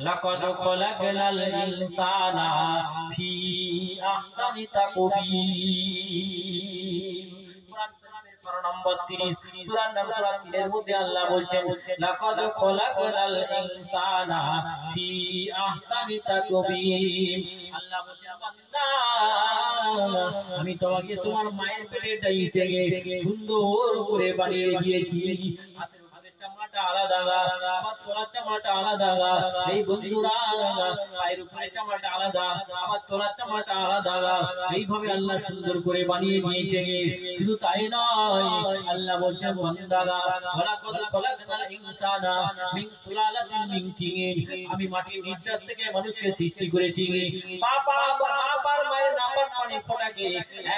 লাকাদ খলাকনাল ইনসানা ফি আহসানি তাকবীর। কোরআন শরীফের পারা নম্বর 30 সূরার নাম সূরা 3 এর মধ্যে আল্লাহ বলছেন লাকাদ খলাকনাল ইনসানা ফি আহসানি তাকবীর। আল্লাহ বলছেন বান্দা আমি তোমাকে তোমার মায়ের পেটে ডাইছে সুন্দর করে বানিয়ে দিয়েছি। হাতের উপরে চামড়াটা আলাদা, আমার তোলার চামড়াটা আলাদা। এই বন্ধুরা পায়ের উপরে চামড়াটা আলাদা, আমার তোলার চামড়াটা আলাদা। এইভাবে আল্লাহ সুন্দর করে বানিয়ে দিয়েছে। শুধু তাই নয়, আল্লাহ বলছেন বান্দা ওয়ালাকাদ খলাকনাল ইনসানা মিন সুলালাতিন মিন তিন। আমি মাটির নির্যাস থেকে মানুষকে সৃষ্টি করেছি। বাবার মায়ের নাপাক পানির ফোঁটাকে,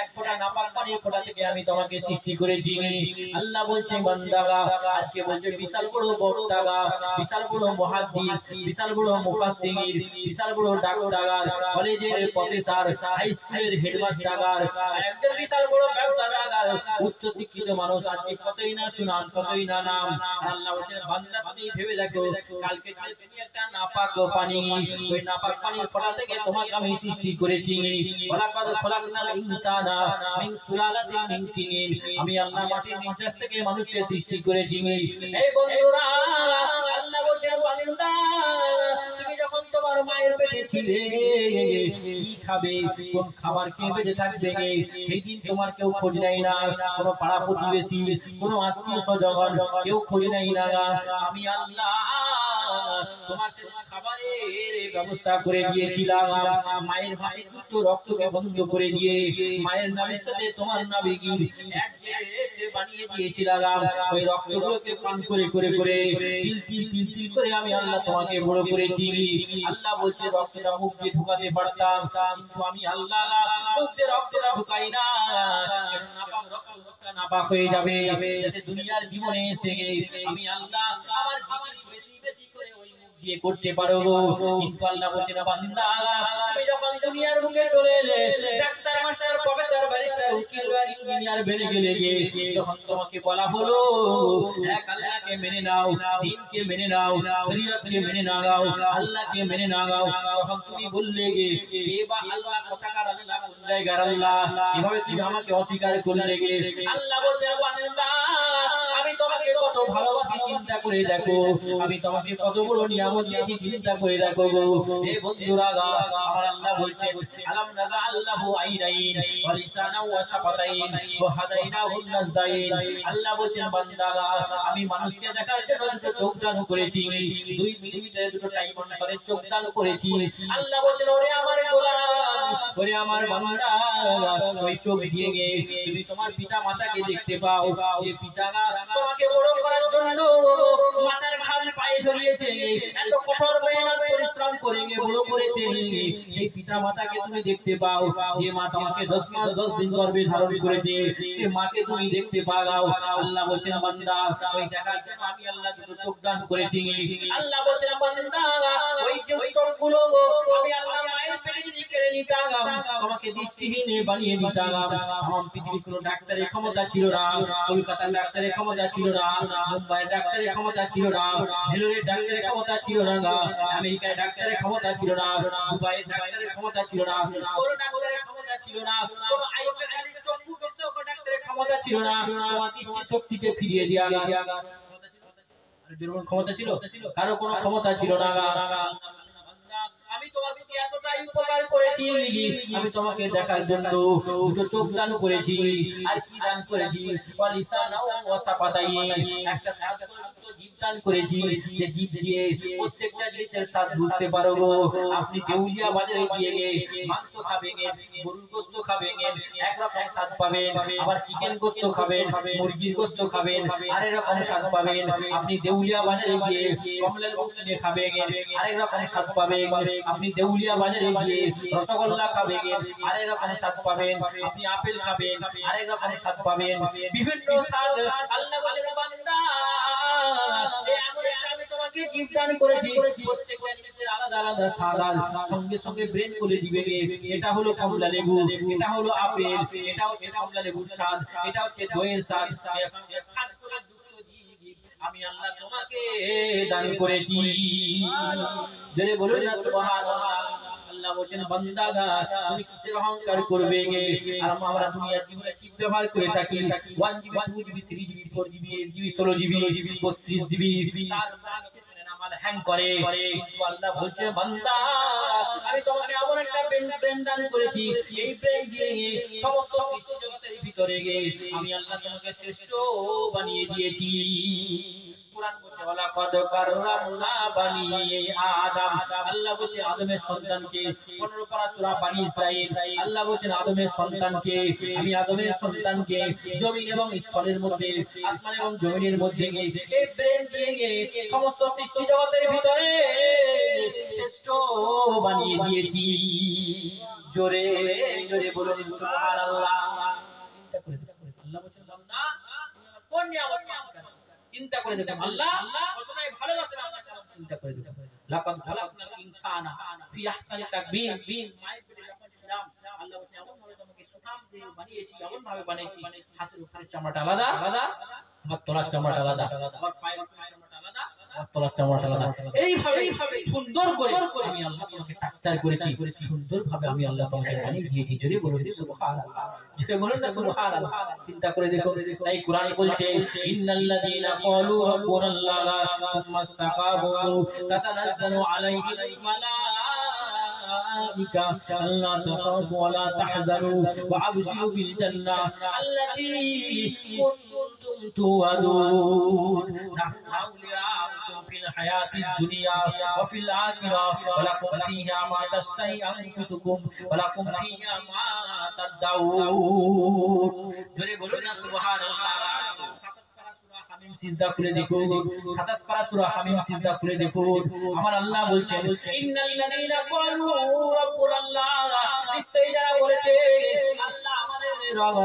এক ফোঁটা নাপাক পানির ফোঁটা থেকে আমি তোমাকে সৃষ্টি করেছি। আল্লাহ বলছে বান্দা আজকে বলছে বিশাল বড় বক্তা, বিশাল বড় মুহাদ্দিস, বিশাল বড় মুফাসসির, বিশাল বড় ডাক্তার, কলেজের প্রফেসর, হাই স্কুলের হেডমাস্টার, একজন বিশাল বড় ব্যবসাদার, উচ্চ শিক্ষিত মানুষ আজকে কতই না সুনাম, কতই না নাম। আল্লাহ বলছেন বান্দা তুমি ভেবে দেখো কালকে ছিলে তুমি একটা নাপাক পানি, ওই নাপাক পানির ফোঁটা থেকে তোমাকে আমি সৃষ্টি করেছি। ওয়ালাকাদ খলাকনাল ইনসানা মিন সুলালাতিন মিন তিন। আমি আল্লাহ মাটির নির্যাস থেকে মানুষকে সৃষ্টি করেছি। এই বন্ধুরা আল্লাহ বলছেন বান্দা তুমি যখন তোমার মায়ের পেটে ছিলে কি খাবে, কোন খাবার খেয়ে বেঁচে থাকবে, সেই দিন তোমার কেউ খোঁজ নেয় না। কোনো পাড়া প্রতিবেশী, কোনো আত্মীয় স্বজন কেউ খোঁজ নেয় না। আমি আল্লাহ তোমার সাথে খাবারের ব্যবস্থা করে দিয়েছিলাম। মায়ের ভাষে যুক্ত রক্তকে বন্ধ করে দিয়ে মায়ের নামের সাথে তোমার নাবিগির অ্যাডজাস্ট বানিয়ে দিয়েছিলাম। ওই রক্তগুলোকে পান করে করে করে তিল তিল তিল তিল করে আমি আল্লাহ তোমাকে বড় করেছি। আল্লাহ বলছে রক্তটা মুখ দিয়ে ঢুকাতে পারতাম, কিন্তু আমি আল্লাহ মুখ দিয়ে রক্তটা ঢুকাই না। নাপাক রক্ত মুখটা নাপাক হয়ে যাবে, যাতে দুনিয়ার জীবনে এসে আমি আল্লাহ আমার জিকির বেশি বেশি করে ওই দিয়ে করতে পারো। কিন্তু আল্লাহ বলছে না বান্দা তুমি যখন দুনিয়ার বুকে চলে এলে ডাক্তার, মাস্টার, প্রফেসর, ব্যারিস্টার, উকিল, ইঞ্জিনিয়ার বেড়ে গেলে যখন তোমাকে বলা হলো এক আল্লাহকে মেনে নাও, দ্বীনকে মেনে নাও, শরীয়তকে মেনে নাও, আল্লাহকে মেনে নাও, তখন তুমি বললে কে বা আল্লাহ কোথাকার আল্লাহ, কোন জায়গার আল্লাহ, এভাবে তুমি আমাকে অস্বীকার করলে। আল্লাহ বলছে বান্দা আমি তোমাকে কত ভালোবাসি চিন্তা করে দেখো, আমি তোমাকে কত বড় নিয়ামত দিয়েছি চিন্তা করে দেখো। হে বন্ধুরা আমার আল্লাহ বলছেন আলাম নাযাআল্লাহু আইনাইন ওয়া লিসানাও ওয়া শাফাতাইন ওয়া হাদাইনাহুন নাজদাইন। আল্লাহ বলছেন বান্দা আমি মানুষকে দেখার জন্য দুটো চোখ দান করেছি, 2 মিলিমিটারের দুটো টাইম অনুসারে চোখ দান করেছি। আল্লাহ বলছেন ওরে আমার গোলাম, ওরে আমার বান্দা ওই চোখ দিয়ে তুমি তোমার পিতা মাতাকে দেখতে পাও, যে পিতা তোমাকে বড় করার জন্য মাথার ঘাম পায়ে ঝরিয়েছে, এত কঠোর মেহনত পরিশ্রম করে বড় করেছে, সেই পিতা মাতাকে তুমি দেখতে পাও। যে মা তোমাকে 10 মাস 10 দিন গর্ভে ধারণ করেছে, সে মাকে তুমি দেখতে পাও। আল্লাহ বলছেন বান্দা ওই দেখার জন্য আমি আল্লাহ দুটো চোখ দান করেছি। আল্লাহ বলছেন বান্দা ওই চোখগুলো আমি আল্লাহ মায়ের পেটে যদি কেড়ে নিতাম তোমাকে দৃষ্টিহীন বানিয়ে দিতাম। আমার পৃথিবীর কোনো ডাক্তারের ক্ষমতা ছিল না, কলকাতার ডাক্তারের ক্ষমতা ছিল না, মুম্বাইয়ের ডাক্তারের ক্ষমতা ছিল না, ভেলোরের ডাক্তারের ক্ষমতা ছিল না, আমেরিকার ডাক্তারের ক্ষমতা ছিল না, দুবাইয়ের ডাক্তারের ক্ষমতা ছিল না, কোন ডাক্তারের ক্ষমতা ছিল না, কোন আই স্পেশালিস্ট চক্ষু বিশেষজ্ঞ ডাক্তারের ক্ষমতা ছিল না তোমার দৃষ্টি শক্তিকে ফিরিয়ে দেওয়া। ক্ষমতা ছিল? কারো কোনো ক্ষমতা ছিল না। আমি তোমার প্রতি এতটাই উপকার করেছি, আমি তোমাকে দেখার জন্য দুটো চোখ দান করেছি। আর কি দান করেছি? ওয়ালিসানাও ওয়া শাফাতাইন, একটা স্বাদযুক্ত জিভ দান করেছি, যে জিভ দিয়ে প্রত্যেকটা জিনিসের স্বাদ বুঝতে পারবো। আপনি দেউলিয়া বাজারে গিয়ে মাংস খাবেন, গরুর গোশত খাবেন, একরকম স্বাদ পাবেন, আবার চিকেন গোশত খাবেন, মুরগির গোশত খাবেন, আরেক রকম স্বাদ পাবেন। আপনি দেউলিয়া বাজারে গিয়ে কমলালেবু কিনে খাবেন, আরেক রকম স্বাদ পাবেন। আপনি দেউলিয়া বাজারে গিয়ে রসগোল্লা খাবেন, আরেক রকম স্বাদ পাবেন। আপনি আপেল খাবেন, আরেক রকম স্বাদ পাবেন। বিভিন্ন স্বাদ আল্লাহ বলেন বান্দা এমন একটা আমি তোমাকে জিভ দান করেছি, প্রত্যেকটা জিনিসের আলাদা আলাদা স্বাদ, সঙ্গে সঙ্গে ব্রেন বলে দিবে এটা হলো কমলা লেবু, এটা হলো আপেল, এটা হচ্ছে কমলা লেবুর স্বাদ, এটা হচ্ছে দইয়ের স্বাদ। স্বাদ করে আমি আল্লাহ তোমাকে দান করেছি। জোরে বলুন না সুবহানাল্লাহ। আল্লাহ বলেন বান্দাগা তুমি কিসের অহংকার করবে আর আমরা দুনিয়ার জীবনে চিপ ব্যবহার করে থাকি 1 GB 2 GB 3 GB 4 GB 8 GB 16 GB 32 GB তার হ্যাং করে। আল্লাহ বলছে বান্দা আমি তোমাকে এমন একটা ব্রেন দান করেছি, এই ব্রেন দিয়ে সমস্ত সৃষ্টি জগতের ভিতরে আমি আল্লাহ তোমাকে শ্রেষ্ঠ বানিয়ে দিয়েছি। কুরআন বলছে ওয়ালা কদ কাররামনা বানি আদম। আল্লাহ বলছে আদমের সন্তানকে 15 পারা সূরা বানি ইসরাঈল। আল্লাহ বলছেন আদমের সন্তানকে আমি আদমের সন্তানকে জমিন এবং স্থলের মধ্যে আসমান এবং জমিনের মধ্যে এই ব্রেন দিয়ে সমস্ত সৃষ্টি জগতের ভিতরে শ্রেষ্ঠ বানিয়ে দিয়েছি। জোরে জোরে বলুন সুবহানাল্লাহ। চিন্তা করে দেখুন আল্লাহ বলছেন বান্দা তুমি আমার কোন নিয়ামত চিন্তা করে দেখো আল্লাহ কতটাই ভালোবাসেন আপনাকে চিন্তা করে দেখো। লাকাদ খালাকনাল ইনসানা ফি আহসানি তাকবীর। মায়ের পেটে যখন ছিলাম আল্লাহ বলেন এমন ভাবে তোমাকে সুঠাম দিয়ে বানিয়েছি, এমন ভাবে বানিয়েছি হাতের উপরে চামড়াটা আলাদা, আমার তলার চামড়াটা আলাদা, আমার পায়ের উপরে চামড়াটা আলাদা, আমার তলার চামড়াটা আলাদা। এইভাবে সুন্দর করে আমি আল্লাহ তোমাকে টাকচার করেছি, সুন্দরভাবে আমি আল্লাহ তোমাকে বানিয়ে দিয়েছি। জোরে বলুন সুবহানাল্লাহ। জোরে বলুন না সুবহানাল্লাহ। চিন্তা করে দেখো তাই কোরআন বলছে ইন্নাল্লাযীনা ক্বালু রাব্বুনাল্লাহ সুম্মা ইসতাকামু তাতানাজ্জালু আলাইহিল মালাইকা আল্লা তাখাফু ওয়া লা তাহজানু ওয়া আবশিরু বিল জান্নাহ আল্লাতী কুনতুম তুআদুন নাহনু আউলিয়াউকুম ফিল হায়াতিদ দুনিয়া ওয়া ফিল আখিরাহ ওয়া লাকুম ফীহা মা তাশতাহি আনফুসুকুম ওয়া লাকুম ফীহা মা তাদউন। জোরে বলুন না সুবহানাল্লাহ। হামিম সিজদা খুলে দেখুন, 27 পারা সূরা হামিম সিজদা খুলে দেখুন। আমার আল্লাহ বলছেন ইন্নাল্লাযীনা ক্বালু রাব্বুনাল্লাহ, নিশ্চয়ই যারা বলেছে আল্লাহ আমাদের রব,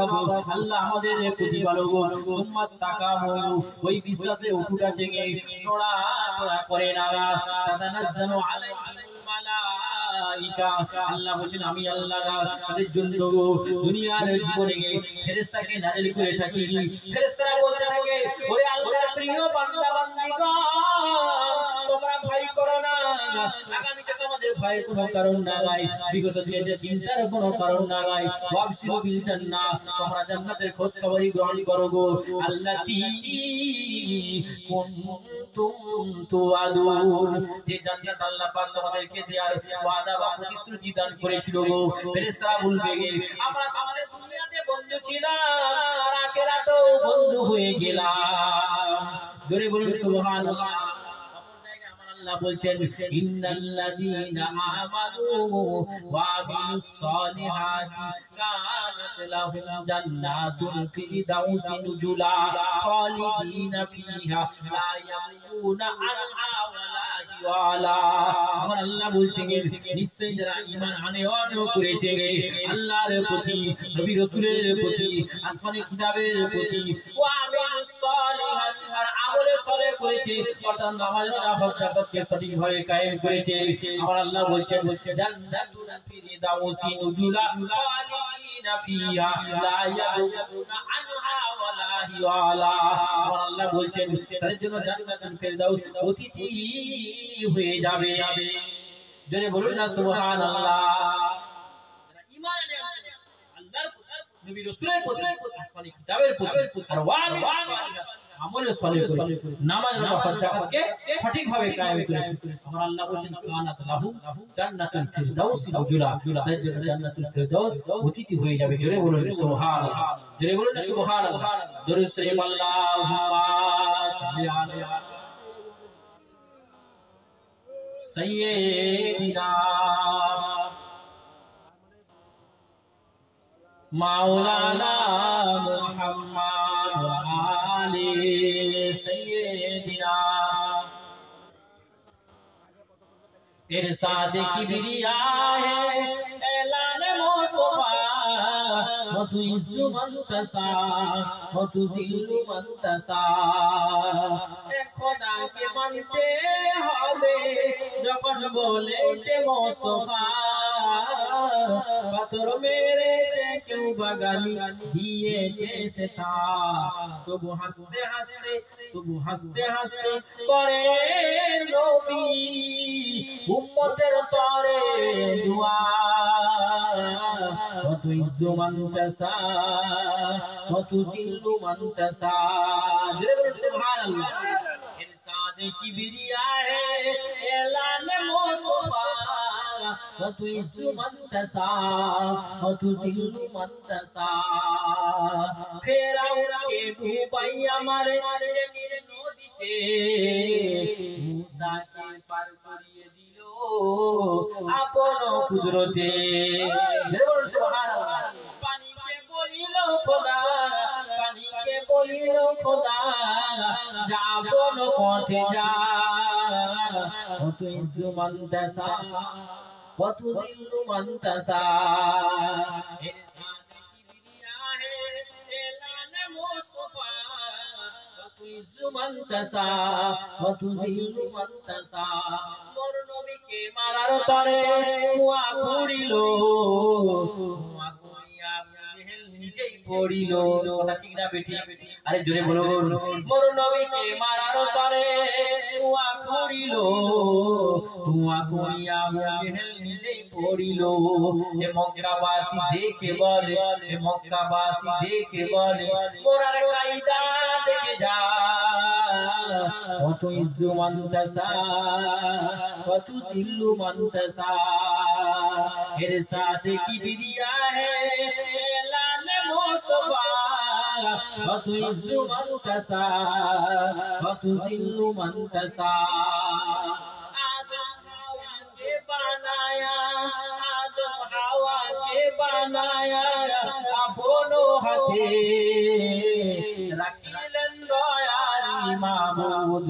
আল্লাহ আমাদের প্রতিপালক, সুম্মা ইসতাকামু ওই বিশ্বাসে অটুট আছে নড়াচড়া করে না, তাতানাজ্জালু আলাইহিল মালাইকা। আল্লাহ বলেন আমি আল্লাহ তাদের জন্য দুনিয়ার জীবনে ফেরেশতাকে নাযিল করে থাকি। ফেরেশতারা বলতে থাকে ওরে আল্লাহর প্রিয় বান্দা বান্দীগণ তোমরা ভয় করো না, আগামীতে তোমাদের ভয়ের কোনো কারণ না নাই, বিগত দিনে চিন্তার কোনো কারণ না নাই। ওয়াবশিরু বিল জান্নাহ, তোমরা জান্নাতের খোঁজ খবরই গ্রহণ করো গো। আল্লাতী কুনতুম তুআদুন, যে জান্নাত আল্লাহ পাক তোমাদেরকে দেওয়ার ওয়াদা বা প্রতিশ্রুতি দান করেছিল গো। ফেরেশতারা বলবে আমরা আমাদের দুনিয়াতে বন্ধু ছিলাম আর আখিরাতেও বন্ধু হয়ে গেলাম। জোরে বলুন সুবহানাল্লাহ। আল্লাহ বলছেন ইন্নাল্লাযীনা আমানু ওয়া আমিলুস সালিহাতি কানাত লাহুম জান্নাতুল ফিরদাউসি নুজুলা খালিদিনা ফিহা লা ইয়াবগুনা আনহা ওয়া লা ইয়ালা। আমার আল্লাহ বলছেন নিশ্চয়ই যারা ঈমান আনয়ন করেছে আল্লাহর প্রতি, নবী রাসূলের প্রতি, আসমানি কিতাবের প্রতি, ওয়া আমিলুস সালিহাত আর আমলে সালেহ করেছে, অর্থাৎ নামাজ রোজা হজ যাকাত সঠিকভাবে কায়েম করেছে, আমার আল্লাহ বলছেন জান্নাতুল ফিরদাউসি নুজুলা খালিদিনা ফিহা লা ইয়াবগুনা আনহা ওয়া লা ইয়ালা। আমার আল্লাহ বলছেন তাদের জন্য জান্নাতুল ফিরদাউস অতিথি হয়ে যাবে। জোরে বলুন না সুবহানাল্লাহ। যারা ঈমান আনে আল্লাহর প্রতি, নবী রাসূলের প্রতি, আসমানি কিতাবের প্রতি আর আমলে সালেহ করেছে, নামাজ রোজা হজ যাকাতকে সঠিকভাবে কায়েম করেছে, আমার আল্লাহ বলেন কানাত লাহু জান্নাতুল ফিরদাউসি নুজুলা, তাদের জন্য জান্নাতুল ফিরদাউস অতিথি হয়ে যাবে। জোরে বলুন সুবহানাল্লাহ। জোরে বলুন না সুবহানাল্লাহ। দরুদ শরীফ আল্লাহুম্মা সাল্লি আলা সাইয়্যিদিনা মাওলানা মুহাম্মদ ওয়া আলি সাইয়্যিদিনা। इरशाद किबरिया है ऐलान मुस्तफा मधु इज्जु मंतसा मधु जिल्लु मंतसा। খোদা কে মানতে হবে যখন বলেছে মুস্তফা পাথর মেরেছে কেউ বাগালি দিয়েছে সেথা, তবু হাসতে হাসতে করে নবী উম্মতের তরে দুয়া। ওয়া তুইজ্জু মান তাশা ওয়া তুযিল্লু মান তাশা। জোরে বলুন সুবহানাল্লাহ। इरशाद किबरिया है ऐलान मुस्तफा, व तुइज्जु मन तशा व तुज़िल्लु मन तशा। ফেরাউন কে ডুবাইয়া মারে নীল নদীতে, মুসাকে পার করিয়ে দিল আপন কুদরতে। বলুন সুবহানাল্লাহ। পানিকে বলিল খোদা, পানিকে বলিল খোদা, যাবন পথে যা। ও তুইজ্জু মান তাশা ও তুযিল্লু মান তাশা। ইরশাদ কিবরিয়া হে এলান মুস্তফা, ও তুইজ্জু মান তাশা ও তুযিল্লু মান তাশা। মোর নবীকে মারার তরে কুয়া কুড়িল, নিজেই পড়িল। কথা ঠিক না বেটি? আরে জোরে বলুন। মোর নবীকে মারার তরে কুয়া কুড়িল, কুয়া কুড়িয়া জেহেল নিজেই পড়িল। এ মক্কাবাসী দেখে বলে, এ মক্কাবাসী দেখে বলে, মোরার কায়দা দেখে যা। ও তুইজ্জু মান তাশা ও তুযিল্লু মান তাশা। ইরশাদ কিবরিয়া হে এলান মুস্তফা, ও তুইজ্জু মান তাশা ও তুযিল্লু মান তাশা। আদম হাওয়া কে বানায়া, আদম হাওয়া কে বানায়া আপন হাতে, রাখিলেন দয়ারি মাবুদ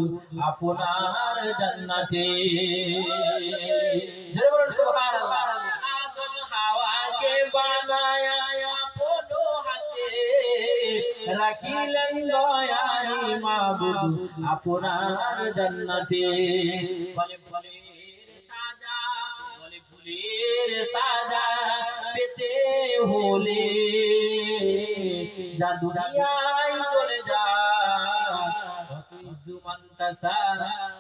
আপনার জান্নাতে। জোরে বলুন সুবহানাল্লাহ। আদম হাওয়া কে বানায়া আপন হাতে, রাখিলেন দয়ারি মাবুদ আপনার জান্নাতে। বলে ফুলের সাজা, বলে ফুলের সাজা পেতে হলে যা দুনিয়ায় চলে যা। ওয়া তুইজ্জু মান তাশা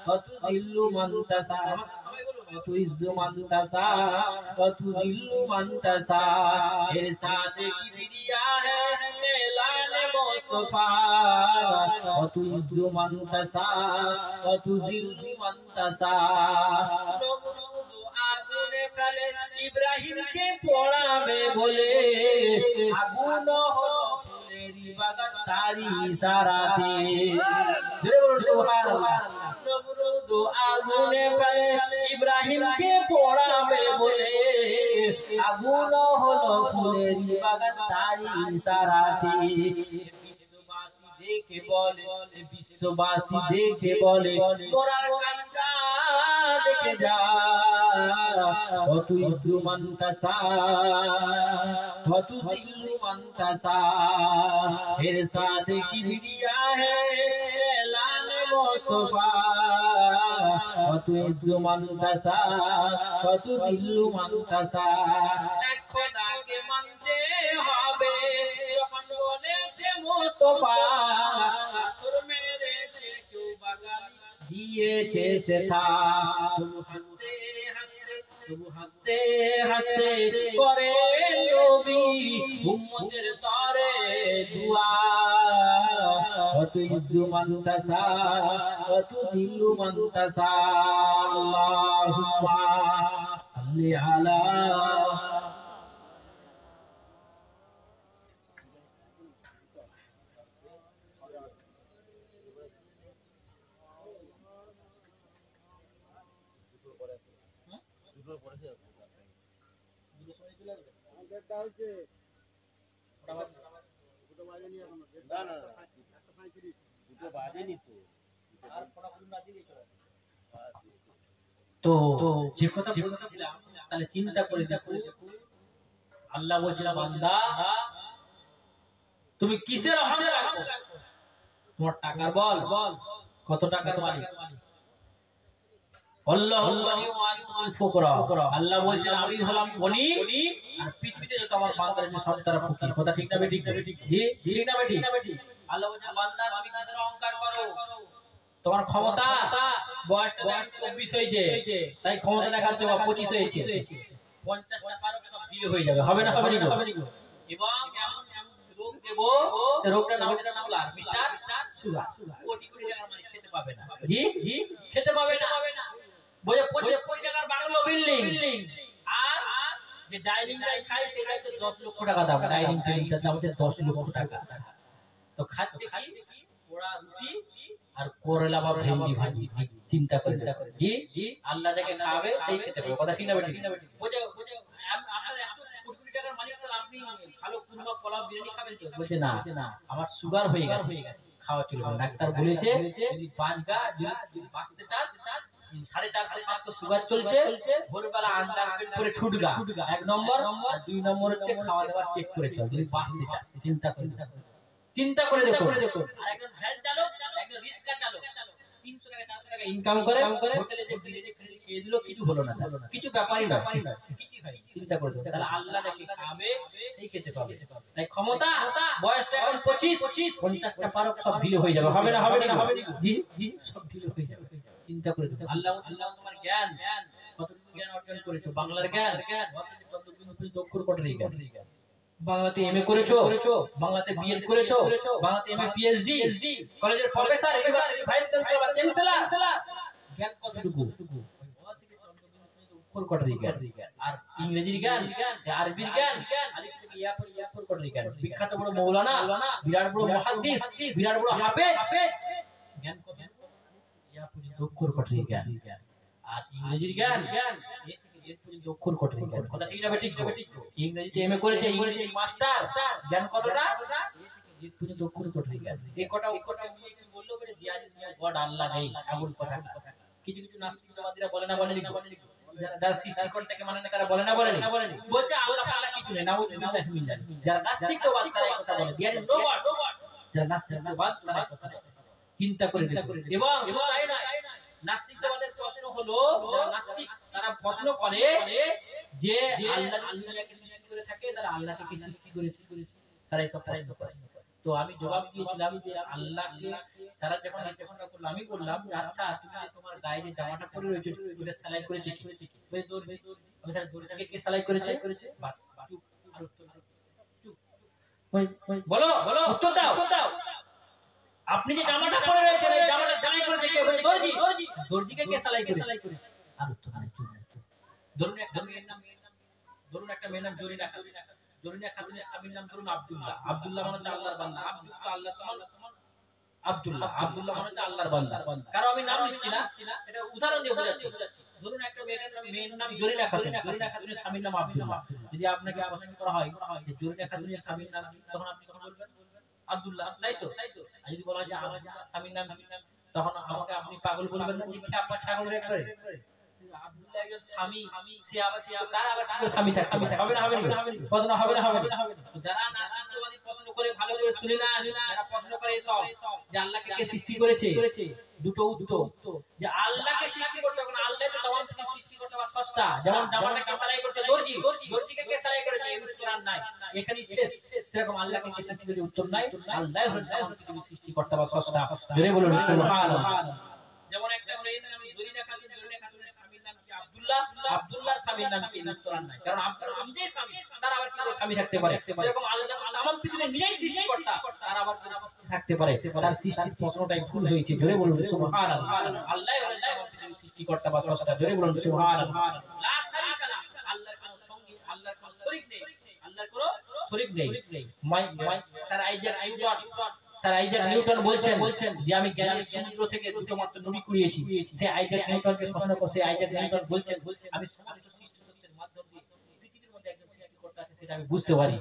ওয়া তুযিল্লু মান তাশা। ওয়া তুইজ্জু মান তাশা ওয়া তুযিল্লু মান তাশা। ইরশাদ কিবরিয়া হে এলান মুস্তফা, ওয়া তুইজ্জু মান তাশা ওয়া তুযিল্লু মান তাশা। নমরুদ আগুনে ফেলে ইব্রাহিমকে পোড়াবে বলে, আগুন হলো ফুলেরি বাগান তারি ইশারাতে। জোরে বলুন সুবহানাল্লাহ। নমরুদ আগুনে ফেলে ইব্রাহিমকে পোড়াবে বলে, আগুন হলো ফুলেরি বাগান তারি ইশারাতে। বিশ্ববাসী দেখে বলে, বিশ্ববাসী দেখে বলে, মোরার কায়দা দেখে যা। ও তুইজ্জু মান তাশা ও তুযিল্লু মান তাশা। ইরশাদ কিবরিয়া হে এলান মুস্তফা, ও তুইজ্জু মান তাশা ও তুযিল্লু মান তাশা। এক খোদাকে মানতে হবে যখন বলেছে মুস্তফা, পাথর মেরেছে কেউ বাগালি দিয়েছে সেথা। তবু হাসতে হাসতে করে নবী উম্মতের তরে দুয়া। ওয়া তুইজ্জু মান তাশা ওয়া তুযিল্লু মান তাশা। আল্লাহুম্মা সাল্লি আলা তো যে কথা বলছিলাম, তাহলে চিন্তা করে দেখো, আল্লাহ বলছিল বান্দা তুমি কিসের অহংকার করো? তোমার টাকার বল, কত টাকার মালিক? আল্লাহু ওয়ালি ওয়া আনতুম ফুকরা আল্লাহ বলছেন আমি হলাম গনি আর পৃথিবীতে যত আমার বান্দারা যে সব তারা ফকির কথা ঠিক না বেঠিক জি ঠিক না বেঠিক আল্লাহ বলছেন বান্দা তুমি কিসের অহংকার করো তোমার ক্ষমতা বয়সটা 24 হয়েছে তাই ক্ষমতা দেখাচ্ছ বা 25 হয়েছে 50টা পারক সব ঢিলে হয়ে যাবে হবে না হবে না এবং এমন রোগ দেব সে রোগটার নাম হচ্ছে sugar mister sugar crore crore টাকার মানে খেতে পাবে না জি জি খেতে পাবে না বলে 25 কোটি টাকার বাংলো বিল্ডিং আর যে ডাইনিংটাই খায় সেটা হচ্ছে 10 লক্ষ টাকা দাম ডাইনিং টেবিলটার দাম হচ্ছে 10 লক্ষ টাকা তো খাচ্ছে কি পোড়া রুটি আর করলা বা ভেন্ডি ভাজি চিন্তা করে জি জি আল্লাহ যাকে খাবে সেই খেতে পাবে কথা ঠিক না বেঠিক বুঝো আপনার এত কোটি টাকার মালিক তো আপনি ভালো কুরমা পোলাও বিরিয়ানি খাবেন তো বলছে না আমার সুগার হয়ে গেছে খাওয়া চলবে না ডাক্তার বলেছে যদি 5 গা যদি বাঁচতে চাস 450 500 সুগার চলছে ভোরবেলা আন্ডারপেট করে ছুটগা এক নম্বর আর 2 নম্বর হচ্ছে খাওয়া দাওয়া চেক করে চল যদি বাঁচতে চাস চিন্তা করে দেখো আর একজন ভ্যান চালক একজন রিক্সা চালক 300 টাকা 400 টাকা ইনকাম করে হোটেলে যে বিরিয়ানি খেয়ে দিল কিছু হলো না কিছু ব্যাপারই নয় কিছু হয় চিন্তা করে দেখো তাহলে আল্লাহ নাকি খাবে সেই খেতে পাবে তাই ক্ষমতা বয়সটা এখন 25 50টা পারক সব ঢিলে হয়ে যাবে হবে না জি জি সব ঢিলে হয়ে যাবে চিন্তা করে দেখো আল্লাহ তোমার জ্ঞান কতটুকু জ্ঞান অর্জন করেছো বাংলার জ্ঞান কতটুকু দক্ষর কোটরি জ্ঞান বাংলাতে এমএ করেছো বাংলাতে বিএড করেছো বাংলাতে এমএ পিএইচডি কলেজের প্রফেসর ইউনিভার্সিটি ভাইস চ্যান্সেলর বা চ্যান্সেলর জ্ঞান কতটুকু কোটরি জ্ঞান আর ইংরেজির জ্ঞান আরবির জ্ঞান আলিফ থেকে ইয়াফর কোটরি জ্ঞান বিখ্যাত বড় মাওলানা বিরাট বড় মুহাদ্দিস বিরাট বড় হাফেজ জ্ঞান কত ইয়াফর দক্ষর কোটরি জ্ঞান আর ইংরেজির জ্ঞান দক্ষর কোটরি জ্ঞান কথা ঠিক না বেঠিক ইংরেজিতে এমএ করেছে ইংরেজি মাস্টার জ্ঞান কতটা জেড পর্যন্ত দক্ষর কোটরি জ্ঞান এই কটা মিলে কি বললো বলে দেয়ার ইজ গড আল্লাহ নেই ছাগল কথা কিছু নাস্তিকবাদীরা বলে না বলেনি যারা সৃষ্টিকর্তাকে মানে না তারা বলে না বলেনি বলছে আল্লাহ কিছু নেই নাউজুবিল্লাহি মিন যালিক যারা নাস্তিকবাদ তারা এই কথা বলে দেয়ার ইজ নো গড যারা নাস্তিকবাদ তারা এই কথা বলে চিন্তা করে দেখো এবং শুধু তাই নয় নাস্তিকবাদের প্রশ্ন হলো যারা নাস্তিক তারা প্রশ্ন করে যে আল্লাহ দুনিয়াকে সৃষ্টি করে থাকে তারা আল্লাহকে কি সৃষ্টি করেছে তারা এই সব প্রশ্ন করে তো আমি জবাব দিয়েছিলাম যে আল্লাহকে তারা যখন করলো আমি বললাম যে আচ্ছা তুমি যে তোমার গায়ে যে জামাটা পরে রয়েছে ওটা সেলাই করেছে কি বলে দর্জি আমি তাহলে দর্জি থেকে কে সেলাই করেছে বাস বলো উত্তর দাও আপনি যে জামাটা পরে রয়েছেন এই জামাটা সেলাই করেছে কে বলে দর্জি দর্জিকে কে সেলাই করেছে আর উত্তর নাই ধরুন একটা মেয়ের নাম জরিনা খাতুনের স্বামীর নাম ধরুন আব্দুল্লাহ মানে হচ্ছে আল্লাহর বান্দা আল্লাহ সমান আব্দুল্লাহ মানে হচ্ছে আল্লাহর বান্দা কারণ আমি নাম লিখছি না এটা উদাহরণ দিয়ে বোঝাচ্ছি ধরুন একটা মেয়ের নাম জরিনা খাতুনের স্বামীর নাম আব্দুল্লাহ যদি আপনাকে প্রশ্ন করা হয় যে জরিনা খাতুনের স্বামীর নাম কি তখন আপনি কখন বলবেন আব্দুল্লাহ তাই তো আর যদি বলা হয় যে আমার স্বামীর নাম কি তখন আমাকে আপনি পাগল বলবেন না যে খেপা ছাগল রে করে আব্দুল্লাহ একজন স্বামী সে আবার তার আবার কি স্বামী থাকে হবে না প্রশ্ন হবে না যারা নাস্তিকবাদী প্রশ্ন করে ভালো করে শুনে না যারা প্রশ্ন করে সব যে আল্লাহকে কে সৃষ্টি করেছে দুটো উত্তর যে আল্লাহকে সৃষ্টি করতে হবে না আল্লাহ তো তখন থেকে সৃষ্টি করতে বা সস্তা যেমন জামাটাকে সেলাই করতে দর্জিকে কে সেলাই করেছে এই উত্তর আর নাই এখানেই শেষ সেরকম আল্লাহকে কে সৃষ্টি করেছে উত্তর নাই আল্লাহ হলেন তখন পৃথিবী সৃষ্টি করতে বা সস্তা জোরে বলুন সুবহানাল্লাহ যেমন একটা মেয়ের নাম জরিনা খাতুনের স্বামীর নাম কি আব্দুল্লাহর স্বামীর নাম কি উত্তর নাই কারণ আব্দুল্লাহ নিজেই স্বামী তার আবার কি স্বামী থাকতে পারে এরকম আল্লাহ তামাম পৃথিবী নিজেই সৃষ্টি করতে তার আবার কি সৃষ্টি থাকতে পারে তার সৃষ্টির প্রশ্নটাই ভুল হয়েছে জোরে বলুন সুবহানাল্লাহ আল্লাহ হলেন তামাম পৃথিবী সৃষ্টি করতে বা স্রষ্টা জোরে বলুন সুবহানাল্লাহ লা শারীকা লা আল্লাহর কোনো সঙ্গী আল্লাহর কোনো শরীক নেই আল্লাহর কোনো শরীক নেই স্যার আইজাক নিউটন বলছেন যে আমি জ্ঞানের সমুদ্র থেকে দুটো মাত্র নুড়ি কুড়িয়েছি সে আইজাক নিউটনকে প্রশ্ন করছে আইজাক নিউটন বলছেন আমি সমস্ত সৃষ্টি সত্যের মাধ্যম দিয়ে পৃথিবীর মধ্যে একজন সৃষ্টিকর্তা আছে সেটা আমি বুঝতে পারি।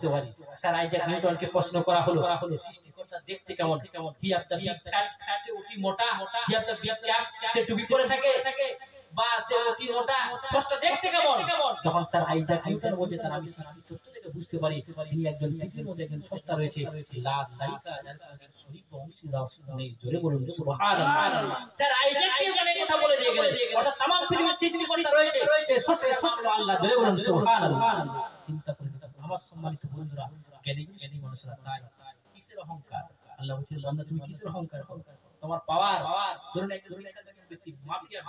স্যার আইজাক নিউটনকে প্রশ্ন করা হলো সৃষ্টিকর্তা দেখতে কেমন? হি অফ দ্য বিগ ফ্যাট, সে অতি মোটা, হি অফ দ্য বিগ ক্যাপ, সে টুপি পরে থাকে, বা সে অতি মোটা, স্রষ্টা দেখতে কেমন? তখন স্যার আইজাক নিউটন বলছে তার আমি সৃষ্টিকর্তা থেকে বুঝতে পারি তিনি একজন পৃথিবীর মধ্যে একজন স্রষ্টা রয়েছে, লা সাইকা যার কোনো শরীক বা অংশীদার নেই। জোরে বলুন সুবহানাল্লাহ। স্যার আইজাক নিউটন এই কথা বলে দিয়ে গেলেন, অর্থাৎ तमाम পৃথিবীর সৃষ্টিকর্তা রয়েছে, স্রষ্টা হলো আল্লাহ। জোরে বলুন সুবহানাল্লাহ। চিন্তা করে আমার সম্মানিত বন্ধুরা, জ্ঞানী মানুষরা তাই কিসের অহংকার? আল্লাহ বলছেন বান্দা তুমি কিসের অহংকার করো? তোমার পাওয়ার, ধরুন একজন ব্যক্তি মাফিয়া,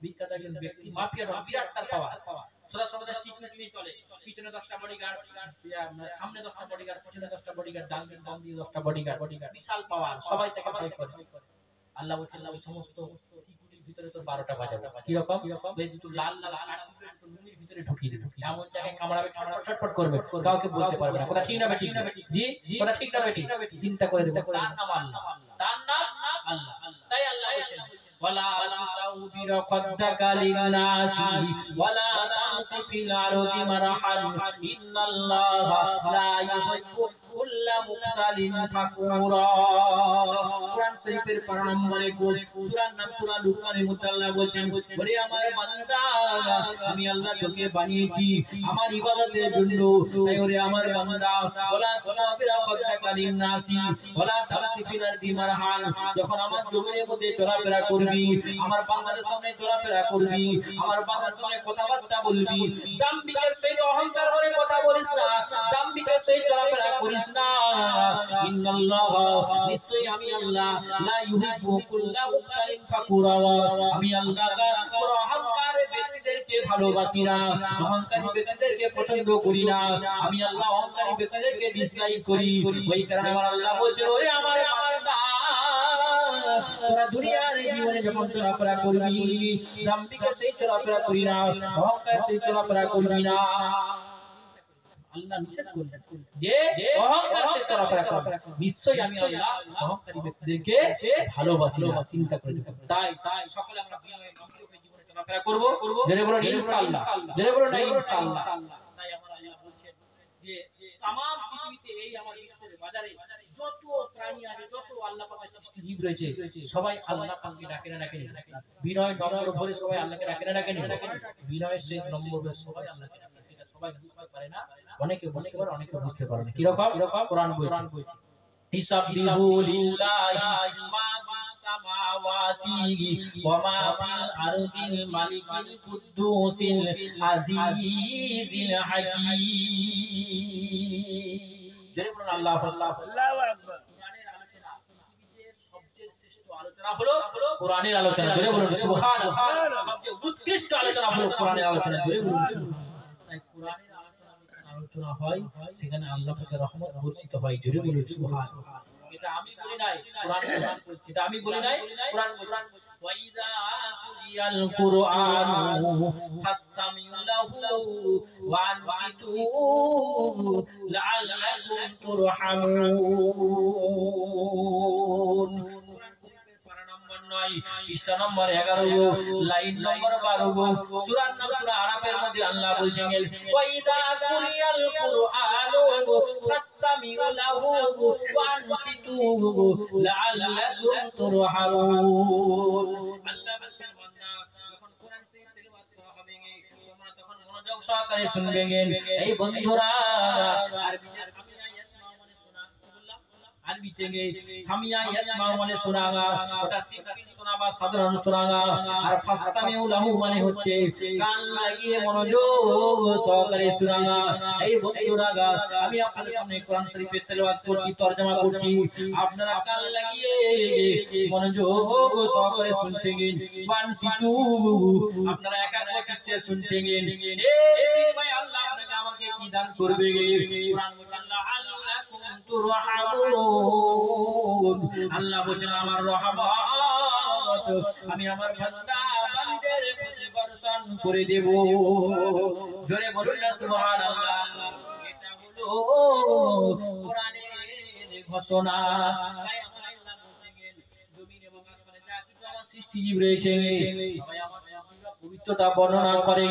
বিখ্যাত একজন ব্যক্তি মাফিয়া, বিরাট তার পাওয়ার, সদা সর্বদা সিকিউরিটি নিয়ে চলে, পিছনে 10টা বডিগার্ড, সামনে 10টা বডিগার্ড, পিছনে 10টা বডিগার্ড, ডান দিয়ে 10টা বডিগার্ড, বিশাল পাওয়ার, সবাই তাকে ভয় করে। আল্লাহ বলছেন ওই সমস্ত সিকিউরিটির ভিতরে তোর 12টা বাজাবো। কি রকম? এই দুটো লাল লুঙ্গির ভিতরে ঢুকিয়ে দে, এমন জায়গায় কামড়াবে, ছটফট করবে, কাউকে বলতে পারবে না। কথা ঠিক না বেঠিক? জি, কথা ঠিক না বেঠিক? চিন্তা করে দেখো, তার নাম আল্লাহ, তার নাম আল্লাহ। তাই আল্লাহ বলেছেন ওয়ালা তুসাউবির খাদ্দাকা লিন্নাসি ওয়ালা তামসি ফিল আরদি মারহান ইন্নাল্লাহা লা ইউহিব্বু কুল্লা মুখতালিন ফাকুরা। কুরআন শরীফের 12 নম্বর 21 সূরার নাম সূরা লুকমানের মধ্যে আল্লাহ বলেন ওরে আমার বান্দা আমি আল্লাহ তোকে বানিয়েছি আমার ইবাদতের জন্য, তাই ওরে আমার বান্দা ওয়ালা তুসাউবির খাদ্দাকা লিন্নাসি ওয়ালা তামসি ফিল আরদি মারহান, যখন আমার জমিনের মধ্যে চলাফেরা করবি, আমার বান্দাদের সামনে চলাফেরা করবি, আমার বান্দাদের সামনে কথাবার্তা বলবি, দাম্ভিকের সহিত অহংকার করে কথা বলিস না, দাম্ভিকের সহিত চলাফেরা করিস না। ইন্নাল্লাহ, নিশ্চয়ই আমি আল্লাহ, লা ইউহিব্বু কুল্লা মুখতালিন ফাকুরা, আমি আল্লাহ কোন অহংকারী ব্যক্তিদেরকে ভালোবাসি না, অহংকারী ব্যক্তিদেরকে পছন্দ করি না, আমি আল্লাহ অহংকারী ব্যক্তিদেরকে ডিসলাইক করি। ওই কারণে আমার আল্লাহ বলছেন ওরে আমার বান্দা তোরা দুনিয়ার জীবনে যখন চলাফেরা করবি, দাম্ভিকের সেই চলাফেরা করি না, অহংকার সেই চলাফেরা করবি না। আল্লাহ নিষেধ করেছেন যে অহংকার সে চলাফেরা করবে, নিশ্চয়ই আমি আল্লাহ অহংকারী ব্যক্তিদেরকে ভালোবাসি না। চিন্তা করে দেখুন, তাই সকলে আমরা বিনয়ের নম্রভাবে জীবনে চলাফেরা করব। জোরে বলুন ইনশাআল্লাহ, জোরে বলুন না ইনশাআল্লাহ। তাই আমার আল্লাহ বলছেন যে तमाम পৃথিবীতে এই আমার বিশ্বের বাজারে যত প্রাণী আছে, যত আল্লাহ পাকের সৃষ্টি জীব রয়েছে, সবাই আল্লাহ পাককে ডাকে না ডাকে না? বিনয় নম্র ভরে সবাই আল্লাহকে ডাকে না ডাকে না? বিনয়ের সহিত নম্র ভরে সবাই আল্লাহকে ডাকে, সেটা সবাই বুঝতে পারে না, অনেকে বুঝতে পারে, অনেকে বুঝতে পারে না। কি রকম? কোরআন বলছে ইসাববিহু লিল্লাহি মা ফিস সামাওয়াতি ওয়া মা ফিল আরদিল মালিকিল কুদ্দুসিল আজিজিল হাকীম। জোরে বলুন আল্লাহু আকবার। কোরআনের আলোচনা পৃথিবীতে সবচেয়ে শ্রেষ্ঠ আলোচনা হলো কোরআনের আলোচনা। জোরে বলুন সুবহানাল্লাহ। সবচেয়ে উৎকৃষ্ট আলোচনা হলো কোরআনের আলোচনা। জোরে বলুন সুবহানাল্লাহ। তাই কোরআনের আলোচনা হয় সেখানে আল্লাহ পাকের রহমত বর্ষিত হয়। জোরে বলুন সুবহানাল্লাহ। এটা আমি বলি নাই, কোরআন বলছে, এটা আমি বলি নাই, কোরআন বলছে ওয়াইদা কুরিয়াল কুরআনু ফাসতামিউ লাহু ওয়া আনসিতু লাআল্লাকুম তুরহামুন। পৃষ্ঠা নম্বর 11 লাইন নম্বর 12 সূরার নাম সূরা আরাফের মধ্যে আল্লাহ বলছেন ওয়াইদা কুরিয়াল কুরআনু ফাসতামিউ লাহু ওয়া আনসিতু লাআল্লাকুম তুরহামুন। আল্লাহ বলছেন বান্দা যখন কোরআন শরীফ তেলাওয়াত করা হবে তোমরা তখন মনোযোগ সহকারে শুনবে। এই বন্ধুরা আরবিতে আরবি থেকে সামিয়া ইয়াসমাউ মানে শোনাগা, ওটা সিম্পল শোনা বা সাধারণ শোনাগা। আর ফাসতামিউ লাহু মানে হচ্ছে কান লাগিয়ে মনোযোগ সহকারে শোনাগা। এই বন্ধুরা আমি আপনাদের সামনে কোরআন শরীফের তেলাওয়াত করছি, তরজমা করছি, আপনারা কান লাগিয়ে মনোযোগ সহকারে শুনছেন। বানসিতু আপনারা একাগ্র চিত্তে শুনছেন। এই ভাই আল্লাহ আপনাকে আমাকে কি দান করবে? কোরআন বলছে আল্লাকুম তুরহামুন। আল্লাহ বলেন আমার রহমত আমি আমার বান্দা বান্দীদের প্রতি বর্ষণ করে দেব। জোরে বলুন না সুবহানাল্লাহ। এটা হলো কোরআনের ঘোষণা। তাই আমার আল্লাহ বলেন জমিন এবং আসমানে যা কিছু আমার সৃষ্টি জীব রয়েছে সবাই আমার পবিত্রতা বর্ণনা করে।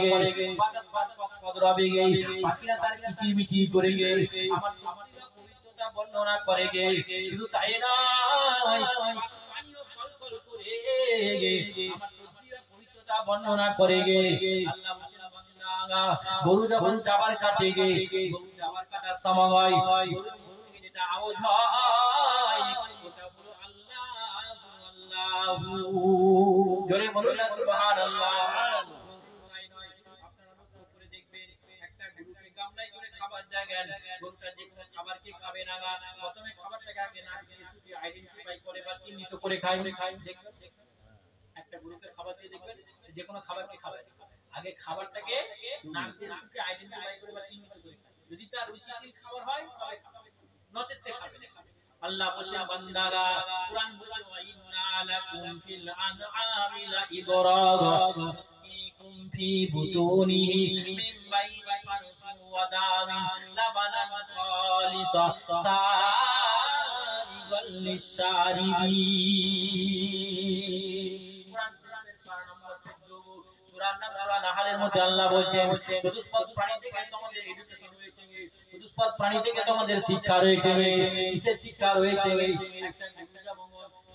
নিরাপদ রবে গে, পাখিরা তার কিচিরমিচির করে গে আমার তসবিহ পবিত্রতা বর্ণনা করে গে। শুধু তাই নয়, পানিও কলকল করে গে আমার তসবিহ পবিত্রতা বর্ণনা করে গে। আল্লাহ বলেন বান্দা, গরু যখন যাবার কাটে গে, গরু যাবার কাটার সময় হয়, গরুর মুখ থেকে যেটা আওয়াজ হয় ওটা বলো আল্লাহ আল্লাহু। জোরে বলুন না সুবহানাল্লাহ। তাই নয়, আপনারা লক্ষ্য করে দেখবেন একটা গরুকে গামলায় করে খাবার দেন, গরুটা যে কোনো খাবারকে খাবে না, প্রথমে খাবারটাকে আগে নাক দিয়ে শুকিয়ে আইডেন্টিফাই করে বা চিহ্নিত করে খায়। দেখবেন একটা গরুকে খাবার দিয়ে দেখবেন যে কোনো খাবারকে খাবে, আগে খাবারটাকে নাক দিয়ে শুকিয়ে আইডেন্টিফাই করে বা চিহ্নিত করে খায়। যদি তার রুচিশীল খাবার হয় তবে খাবে, নচেত সে খাবে না। আল্লাহ বলছে বান্দারা, কুরআন বলছে ওয়া ইন্না লাকুম ফিল আনআমি লা ইবরাগা ইউসকিকুম ফি বুতুনিহি মিন বাইনি ফারসিন ওয়া দামিন লাবানান খালিসা সাইগাল লিশারিবিন। কুরআন শরীফের পারা নম্বর 14 সূরার নাম সূরা নাহলের মধ্যে আল্লাহ বলছেন চতুষ্পদ প্রাণী থেকে তোমাদের এডুকেশন রয়েছে, চতুষ্পদ প্রাণী থেকে তোমাদের শিক্ষা রয়েছে। কিসের শিক্ষা রয়েছে? একটা গরু যেমন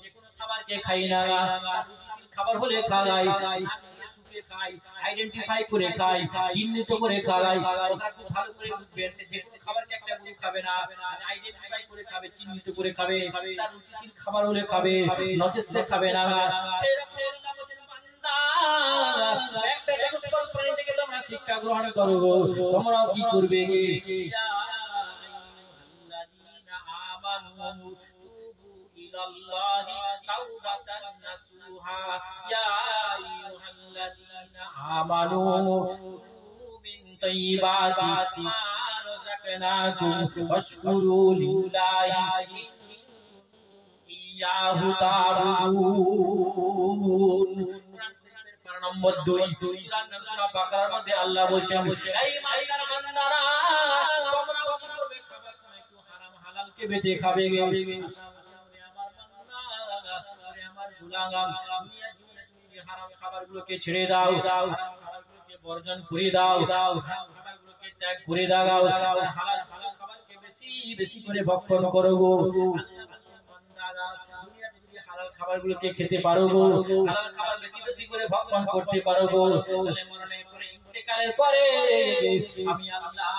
যে কোনো খাবারকে খায় না, তার রুচিশীল খাবার হলে খায়, নাক দিয়ে শুকিয়ে খায়, আইডেন্টিফাই করে খায়, চিহ্নিত করে খায়। কথা খুব ভালো করে বুঝবেন, যে কোনো খাবারকে একটা গরু খাবে না, আইডেন্টিফাই করে খাবে, চিহ্নিত করে খাবে, তার রুচিশীল খাবার হলে খাবে, নচেত সে খাবে না। সেরকম আল্লাহ বলেন বান্দা, একটা চতুষ্পদ প্রাণী থেকে তোমরা শিক্ষা গ্রহণ করো, তোমরাও কি করবে? ইয়া আইয়ুহাল্লাযীনা আমানু তুবু ইলাল্লাহি তাওবাতান নাসুহা। ইয়া আইয়ুহাল্লাযীনা আমানু কুলু মিন তাইয়্যিবাতি মা রাযাকনাকুম ওয়াশকুরু লিল্লাহি ইন ইয়াহু তা'বুদুন। কুরআন শরীফের পারা নম্বর 2 সূরার নাম সূরা বাকারার মধ্যে আল্লাহ বলেন এই ঈমানদার বান্দারা, তোমরা কি করবে? খাবার সময় একটু হারাম হালালকে বেঁচে খাবে গে। আল্লাহ বলেন ওরে আমার বান্দা, ওরে আমার গোলাম, দুনিয়া জীবনে তুমি হারাম খাবারগুলোকে ছেড়ে দাও, হারাম খাবারগুলোকে বর্জন করে দাও, হারাম খাবারগুলোকে ত্যাগ করে দাও, আর হালাল খাবারকে বেশি বেশি করে ভক্ষণ করো গো। আল্লাহ দুনিয়াতে যদি হালাল খাবারগুলোকে খেতে পারো গো, হালাল খাবার বেশি বেশি করে ভক্ষণ করতে পারো গো, তাহলে মরণের পরে ইন্তেকালের পরে আমি আল্লাহ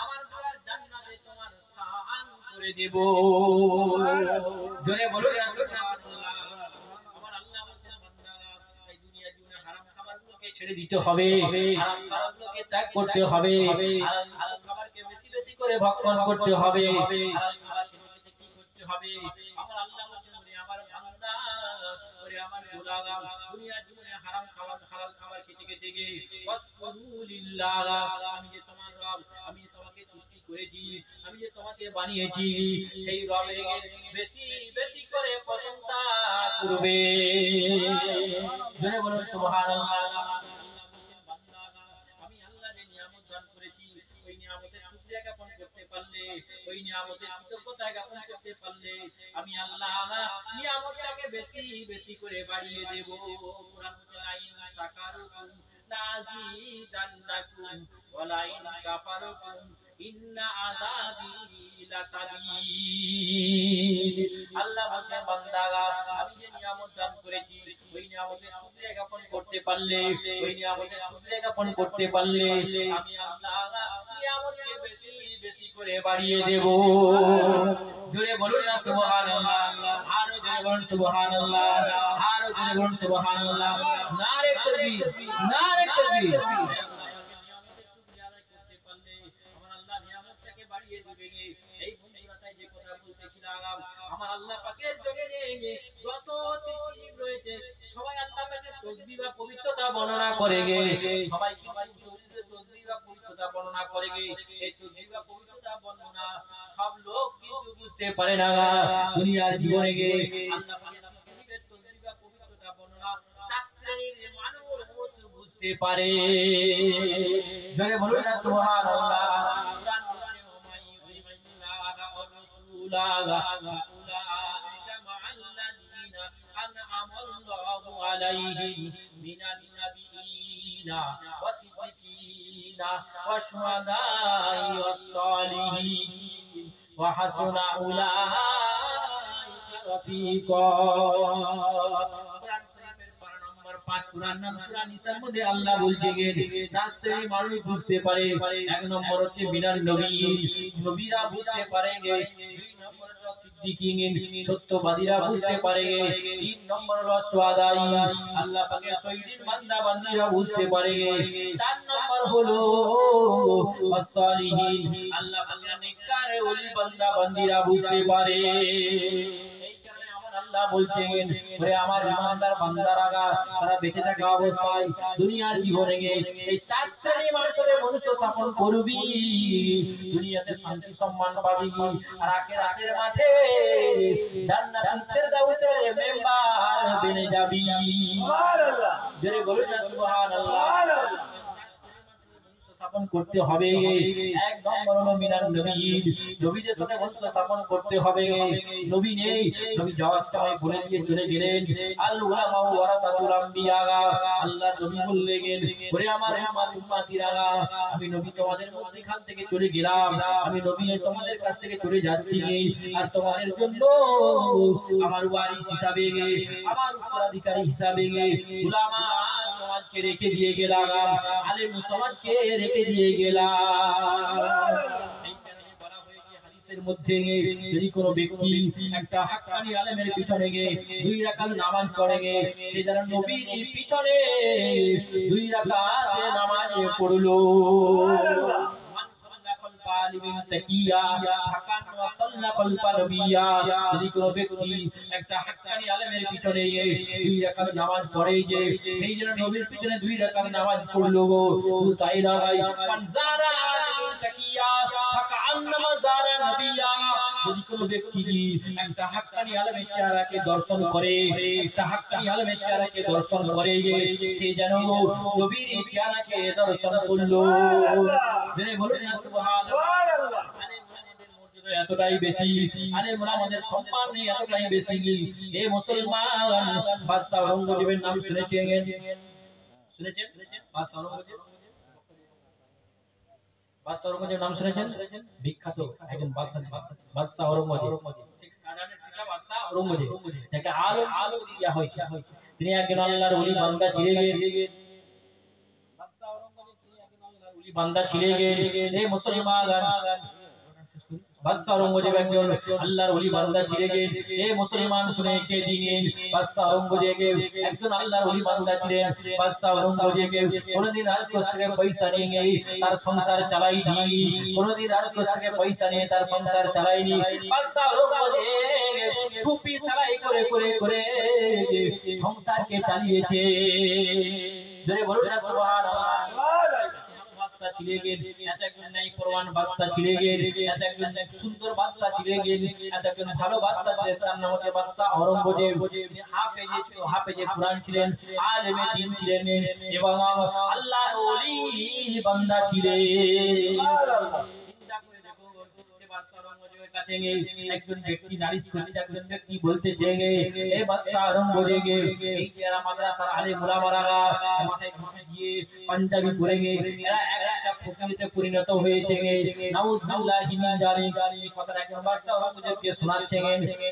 আমার দয়ার জান্নাতে তোমার স্থান করে দেব। জোরে বলুন না সুবহানাল্লাহ। আমার আল্লাহ বলেন বান্দা, এই দুনিয়া জীবনে হারাম খাবারগুলোকে ছেড়ে দিতে হবে, হারাম খাবারগুলোকে ত্যাগ করতে হবে, হালাল খাবারকে বেশি বেশি করে ভক্ষণ করতে হবে, হালাল খাবার খেতে খেতে কি করতে হবে? আমার আল্লাহ বলেন ওরে আমার বান্দা, ওরে আমার গোলাম, দুনিয়ার জীবনে হারাম খাবার হালাল খাবার খেতে খেতে ওয়াসকুরুলিল্লাহ, আমি যে তোমার রব, আমি যে তোমাকে সৃষ্টি করেছি, আমি যে তোমাকে বানিয়েছি, সেই রবের বেশি বেশি করে প্রশংসা করবে। জোরে বলুন সুবহানাল্লাহ। আমি আল্লাহ যে নিয়ামত দান করেছি, ওই নিয়ামতের শুকরিয়া জ্ঞাপন করতে পারলে, ওই নিয়ামতের কৃতজ্ঞতা জ্ঞাপন করতে পারলে আমি আল্লাহ নিয়ামতটাকে বেশি বেশি করে বাড়িয়ে দেব। কুরআন বলছে আইন সাকারুকুম লাযিদান্নাকুম ওয়া লাইন কাফারুকুম ইন্না আযাবি লাসাদীদ। আল্লাহ বলছে বান্দারা, আমি যে নিয়ামত দান করেছি, ওই নিয়ামতের শুকরিয়া জ্ঞাপন করতে পারলে, ওই নিয়ামতের শুকরিয়া জ্ঞাপন করতে পারলে আমি আল্লাহ নিয়ামতকে বেশি বেশি করে বাড়িয়ে দেব। জোরে বলুন না সুবহানাল্লাহ, আরো জোরে বলুন সুবহানাল্লাহ, আরো জোরে বলুন সুবহানাল্লাহ। নারে তাকবীর, নারে তাকবীর। এই বন্ধুরা তাই যে কথা বলতেছিলাম, আমার আল্লাহ পাকের জমিনে যত সৃষ্টিজীব রয়েছে সবাই আল্লাহ পাকের তাসবিহ বা পবিত্রতা বর্ণনা করে গে, সবাই কিন্তু তাসবিহ বা পবিত্রতা বর্ণনা করে গে। এই তাসবিহ বা পবিত্রতা বর্ণনা সব লোক কিন্তু বুঝতে পারে না। দুনিয়ার জীবনে গে আল্লাহ পাকের সৃষ্টিজীবের তাসবিহ বা পবিত্রতা বর্ণনা 4 শ্রেণীর মানুষ বুঝতে পারে। জোরে বলুন না সুবহানাল্লাহ। কুরআন বলছে أولئك مع الذين أنعم الله عليهم من النبيين والنبيين والصديقين والشهداء والصالحين وحسن أولئك رفيقا সুরার নাম সূরা নিসার মধ্যে আল্লাহ বলছেন চার শ্রেণীর মানুষ বুঝতে পারে। এক নম্বর হচ্ছে বিনার নবীন, নবীরা বুঝতে পারে। দুই নম্বর হচ্ছে সিদ্দিকিন, সত্যবাদীরা বুঝতে পারে। তিন নম্বর হলো সুহাদাই, আল্লাহ পাকের শহীদিন বান্দা বান্দীরা বুঝতে পারে। চার নম্বর হলো সালিহিন, আল্লাহ পাকের নেককার ওলি বান্দা বান্দীরা বুঝতে পারে। আল্লাহ বলছেন ওরে আমার ইমানদার বান্দারা, তারা বেঁচে থাকা অবস্থায় দুনিয়ার জীবনে এই চার শ্রেণীর মানুষের মনুষ্য স্থাপন করবি, দুনিয়াতে শান্তি সম্মান পাবি, আর আখিরাতের মাঠে জান্নাতুল ফেরদাউসের মেম্বার বনে যাবি। সুবহানাল্লাহ, জোরে বলুন না সুবহানাল্লাহ। স্থাপন করতে হবে। এক নম্বর হলো মিনান নবীন, নবীদের সাথে বন্ধুত্ব স্থাপন করতে হবে। নবী নেই, নবী যাওয়ার সময় বলে দিয়ে চলে গেলেন আল উলামা ওয়ারাসাতুল আম্বিয়া, আল্লাহ নবী বললেন ওরে আমার উম্মতিরা, আমি নবী তোমাদের মধ্যখান থেকে চলে গেলাম, আমি নবী তোমাদের কাছ থেকে চলে যাচ্ছি, আর তোমাদের জন্য আমার ওয়ারিস হিসাবে, আমার উত্তরাধিকারী হিসাবে উলামা সমাজকে রেখে দিয়ে গেলাম, আলেম সমাজকে রেখে দিয়ে গেলাম। এই কারণে বলা হয়েছে হাদিসের মধ্যে যদি কোনো ব্যক্তি একটা হাক্কানি আলেমের পিছনে গিয়ে 2 রাকাত নামাজ পড়ে, সে যেন নবীর পিছনে 2 রাকাত নামাজ পড়লো। যদি কোনো ব্যক্তি একটা হাক্কানি আলেমের পিছনে 2 রাকাত নামাজ পড়ে, সেই যেন নবীর পিছনে 2 রাকাত নামাজ পড়লো। তাই না ভাই, মানজারা আলিমিন তাকিয়া ফাকান্নামা জারা নবিয়া, যদি কোনো ব্যক্তি একটা হাক্কানি আলেমের চেহারাকে দর্শন করে, একটা হাক্কানি আলেমের চেহারাকে দর্শন করে, সে যেন নবীর চেহারাকে দর্শন করলো। যদি বলুন না সুবহানাল্লাহ। এতটাই বেশি আলেম ওলামাদের সম্মান এতটাই বেশি। এই মুসলমান বাদশা ঔরঙ্গজেবের নাম শুনেছেন? শুনেছেন বাদশা ঔরঙ্গজেব? বাদশা ঔরঙ্গজেবের নাম শুনেছেন? বিখ্যাত একজন বাদশা, বাদশা ঔরঙ্গজেব, শেখ শাহজাহানের পিতা বাদশা ঔরঙ্গজেব, যাকে আলম আলো দিয়া হয়েছে। তিনি একজন আল্লাহর ওলি বান্দা ছিলেন। বাদশা ঔরঙ্গজেব তিনি একজন আল্লাহর ওলি বান্দা ছিলেন। এই মুসলমান বাদশা ঔরঙ্গজেব একজন আল্লাহর ওলি বান্দা ছিলেন। এই মুসলমান শুনে কে দিন, বাদশা ঔরঙ্গজেব একজন আল্লাহর ওলি বান্দা ছিলেন। বাদশা ঔরঙ্গজেব কোনদিন রাজকোষ থেকে পয়সা নিয়ে তার সংসার চালাইনি, কোনদিন রাজকোষ থেকে পয়সা নিয়ে তার সংসার চালাইনি। বাদশা ঔরঙ্গজেব টুপি সেলাই করে করে করে সংসারকে চালিয়েছে। জোরে বলুন না সুবহানাল্লাহ। বাদশা ছিলেন, এত একজন ন্যায়পরায়ণ বাদশা ছিলেন, এত একজন সুন্দর বাদশা ছিলেন, এত একজন ভালো বাদশা ছিলেন। তার নাম হচ্ছে বাদশা ঔরঙ্গজেব। তিনি হাফেজে কুরআন ছিলেন, আলেমে দ্বীন ছিলেন, এবং আল্লাহর ওলি বান্দা ছিলেন। একজন ব্যক্তি নালিশ করছে, একজন ব্যক্তি বলতেছে এই বাদশা ঔরঙ্গজেব এই যে এরা মাদ্রাসার আলেম ওলামারা মাথায় টুপি দিয়ে পাঞ্জাবি পরে এরা একটা ফকিরতে পরিণত হয়েছে। নাউযুবিল্লাহি মিন যালিক, এই কথাটা একজন বাদশা ঔরঙ্গজেবকে শোনাচ্ছেন।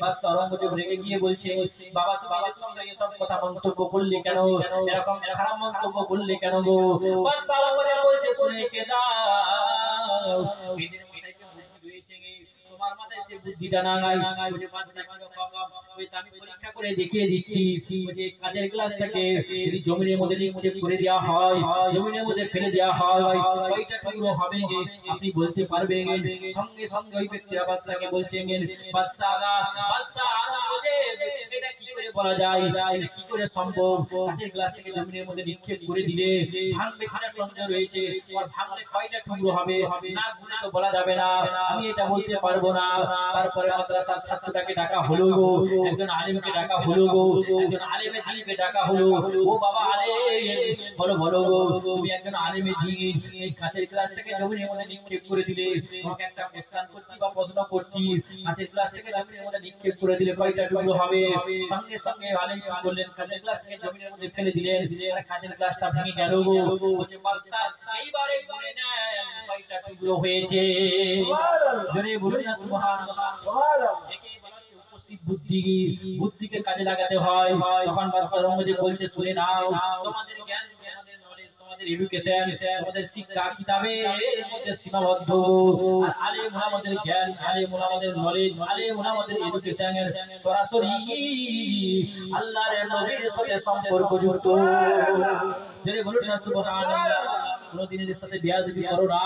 বাদশা ঔরঙ্গজেব রেগে গিয়ে বলছে বাবা তুমি এর সঙ্গে এসব কথা মন্তব্য করলে কেন, এরকম খারাপ মন্তব্য করলে কেন গো? বাদশা ঔরঙ্গজেব বলছে শুনে কে দাও, এদের মাথায় কি বুদ্ধি রয়েছে? তোমার মাথায় সে বুদ্ধিটা না নাই। ওই যে বাদশা কি রকম, ওই আমি পরীক্ষা করে দেখিয়ে দিচ্ছি। ওই যে কাচের গ্লাসটাকে যদি জমিনের মধ্যে নিক্ষেপ করে দেওয়া হয়, জমিনের মধ্যে ফেলে দেওয়া হয়, ওইটা টুকরো হবে, আপনি বলতে পারবেন? সঙ্গে সঙ্গে ওই ব্যক্তিরা বাদশাকে বলছেন বাদশা ঔরঙ্গজেব এটা কি করে বলা যায়, এটা কি করে সম্ভব? কাচের গ্লাসটাকে জমিনের মধ্যে নিক্ষেপ করে দিলে ভাঙবে কিনা সন্দেহ রয়েছে, আর ভাঙলে কয়টা টুকরো হবে না গুনে তো বলা যাবে না, আমি এটা বলতে পারবো না। তারপরে মাদ্রাসার ছাত্রটাকে ডাকা হলো গো, একজন আলেমকে ডাকা হলো গো, একজন আলেমে দ্বীনকে ডাকা হলো। ও বাবা আলেম, বলো বলো গো, তুমি একজন আলেমে দ্বীন, এই কাঁচের গ্লাসটাকে জমিনের মধ্যে নিক্ষেপ করে দিলে, তোমাকে একটা কোশ্চেন করছি বা প্রশ্ন করছি, কাঁচের গ্লাসটাকে জমিনের মধ্যে নিক্ষেপ করে দিলে কয়টা টুকরো হবে? সঙ্গে সঙ্গে আলেম কি করলেন, কাঁচের গ্লাসটাকে জমিনের মধ্যে ফেলে দিলেন, আর কাঁচের গ্লাসটা ভেঙে গেল গো। বলছে বাদশা এইবারে গুনে নেন কয়টা টুকরো হয়েছে। জোরে বলুন না সুবহানাল্লাহ। একেই বলা হচ্ছে উপস্থিত বুদ্ধি, বুদ্ধিকে কাজে লাগাতে হয়। তখন বাদশা রঙ্গজে বলছে শুনে নাও, তোমাদের জ্ঞান, তোমাদের নলেজ, তোমাদের এডুকেশন, তোমাদের শিক্ষা কিতাবের মধ্যে সীমাবদ্ধ। আর আলেম ওলামাদের জ্ঞান, আলেম ওলামাদের নলেজ, আলেম ওলামাদের এডুকেশনের সরাসরি আল্লাহর নবীর সাথে সম্পর্কযুক্ত। জোরে বলুন না সুবহানাল্লাহ। কোনদিন এদের সাথে বেয়াদবি করো না,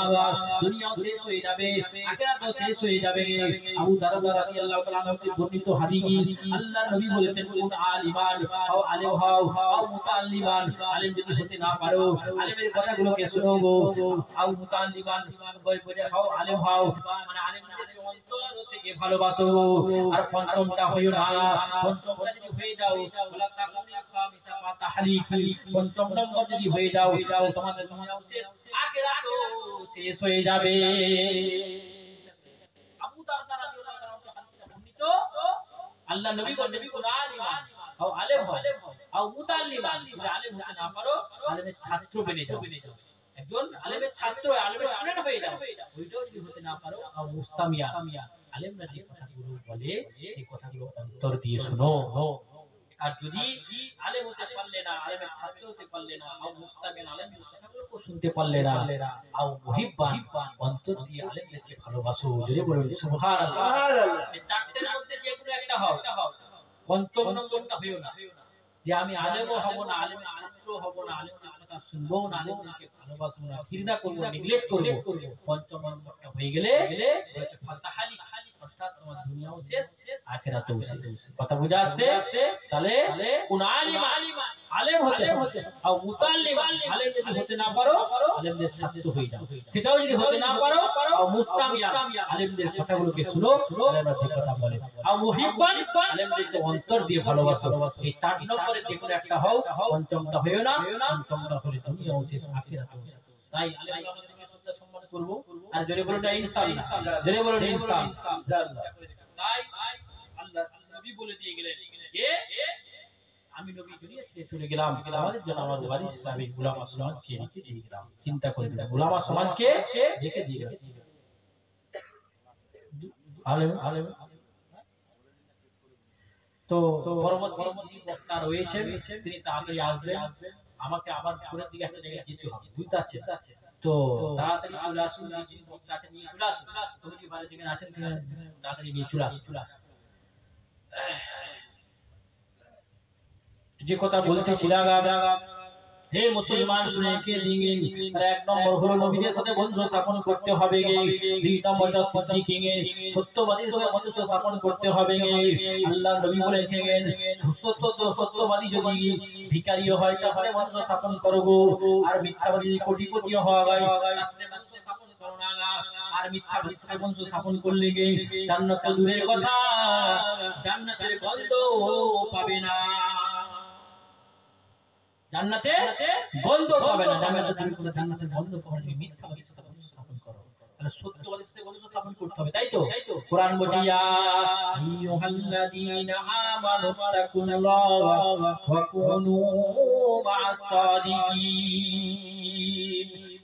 দুনিয়াও শেষ হয়ে যাবে, আখিরাতও শেষ হয়ে যাবে। আবু দারদা রাদিয়াল্লাহু তাআলা হতে বর্ণিত হাদিস, আল্লাহর নবী বলেছেন কুন আলিমান আও আলেম হও আও মুতাআল্লিমান। আলেম যদি হতে না পারো, আলেমের কথাগুলোকে শুনো গো। আও মুতাআল্লিমান বলে হও আলেম হও, মানে আলেমদেরকে অন্তর থেকে ভালোবাসো। আর পঞ্চমটা হইও না, পঞ্চমটা যদি হয়ে যাও বলা তাকুনি খামিসা তাহলিকি, পঞ্চম নম্বর যদি হয়ে যাও তাহলে তোমাদের দুনিয়াও শেষ, আখিরাতও শেষ হয়ে যাবে। আবু দারদা রাদিয়াল্লাহু তাআলা হাদিসটা বর্ণিত, আল্লাহ নবী বলেছেন কুন আলিমান আও আলেম হও আও মুতাআল্লিমান। যদি আলেম হতে না পারো, আলেমের ছাত্র বনে যাও, একজন আলেমের ছাত্র, আলেমের স্টুডেন্ট হয়ে যাও। ওইটাও যদি হতে না পারো, আও মুস্তামিয়া, আলেমরা যে কথাগুলো বলে সেই কথাগুলো অন্তর দিয়ে শোনো। আর যদি আলেম হতে পারলে না, আলেমের ছাত্র হতে পারলে না, আও মুস্তামিয়ান, আলেমের কথাগুলোকে শুনতে পারলে না, আও মুহিব্বান, অন্তর দিয়ে আলেমদেরকে ভালোবাসো। যদি বলুন সুবহানাল্লাহ। এই চারটির মধ্যে যে কোনো একটা হও। পঞ্চম নম্বরটা হইও না যে আমি আলেমও হব না, আলেমের ছাত্র হব না, আলেমের কথা শুনবো না, আলেমদেরকে ভালোবাসবো না, ঘৃণা করবো, নেগলেক্ট করবো। পঞ্চম নম্বরটা হয়ে গেলে বলেছে ফাতাহালি, অর্থাৎ তোমার দুনিয়াও শেষ, আখিরাতও শেষ। কথা বুঝা আসছে? তাহলে কোন আলেম হতে হবে, আর মুতাআল্লিমান, আলেম যদি হতে না পারো, আলেমদের ছাত্র হয়ে যাও। সেটাও যদি হতে না পারো, আর মুস্তামিয়া, আলেমদের কথাগুলোকে শুনো, আলেমরা যে কথা বলে। আর মুহিব্বান, আলেমদেরকে অন্তর দিয়ে ভালোবাসো। এই চার নম্বরে যে কোনো একটা হও, পঞ্চমটা হইও না, পঞ্চমটা হলে দুনিয়াও শেষ, আখিরাতও শেষ। তাই আলেমরা আমাদেরকে শ্রদ্ধা সম্মান করব। আর জোরে বলুন না ইনশাআল্লাহ, জোরে বলুন ইনশাআল্লাহ। তাই আল্লাহ নবী বলে দিয়ে গেলেন যে আমি নবী দুনিয়া ছেড়ে চলে গেলাম, আমাদের জন্য আমার ওয়ারিস হিসাবে উলামা সমাজকে রেখে দিয়ে গেলাম। চিন্তা করে দিলাম, উলামা সমাজকে রেখে দিয়ে গেলাম। আলেম তো পরবর্তী যিনি বক্তা রয়েছেন তিনি তাড়াতাড়ি আসবেন। আমাকে আবার পরের দিকে একটা জায়গায় যেতে হবে, বুঝতে পারছেন? তো তাড়াতাড়ি চলে আসুন, যিনি বক্তা আছেন নিয়ে চলে আসুন, কমিটি ভালো যেখানে আছেন তিনি তাড়াতাড়ি নিয়ে চলে আসুন। যে কথা বলতেছিলাম, হে মুসলমান শুনে কে দিন, এক নম্বর হলো নবীদের সাথে বন্ধুত্ব স্থাপন করতে হবে, দুই নম্বরটা সিদ্দিকীনের সত্যবাদীর সাথে বন্ধুত্ব স্থাপন করতে হবে। আল্লাহ নবী বলেছেন সত্যবাদী যদি ভিখারিও হয় তার সাথে বন্ধুত্ব স্থাপন করো গো, আর মিথ্যাবাদী যদি কোটিপতিও হয় তার সাথে বন্ধুত্ব স্থাপন করো না। আর মিথ্যাবাদীর সাথে বন্ধুত্ব স্থাপন করলে জান্নাত তো দূরের কথা, জান্নাতের গন্ধ পাবে না, জান্নাতে গন্ধ পাবে না। জান্নাতে তুমি কোথায় জান্নাতের গন্ধ পাবে না? মিথ্যাবাদীর সাথে বন্ধুত্ব স্থাপন করো, তাহলে সত্যবাদীর সাথে বন্ধুত্ব স্থাপন করতে হবে, তাই তো? কোরআন বলছে ইয়া আইয়ুহাল্লাযীনা আমানু তাকুল্লাহা ওয়া কুনু মা'আস সাদিকিন।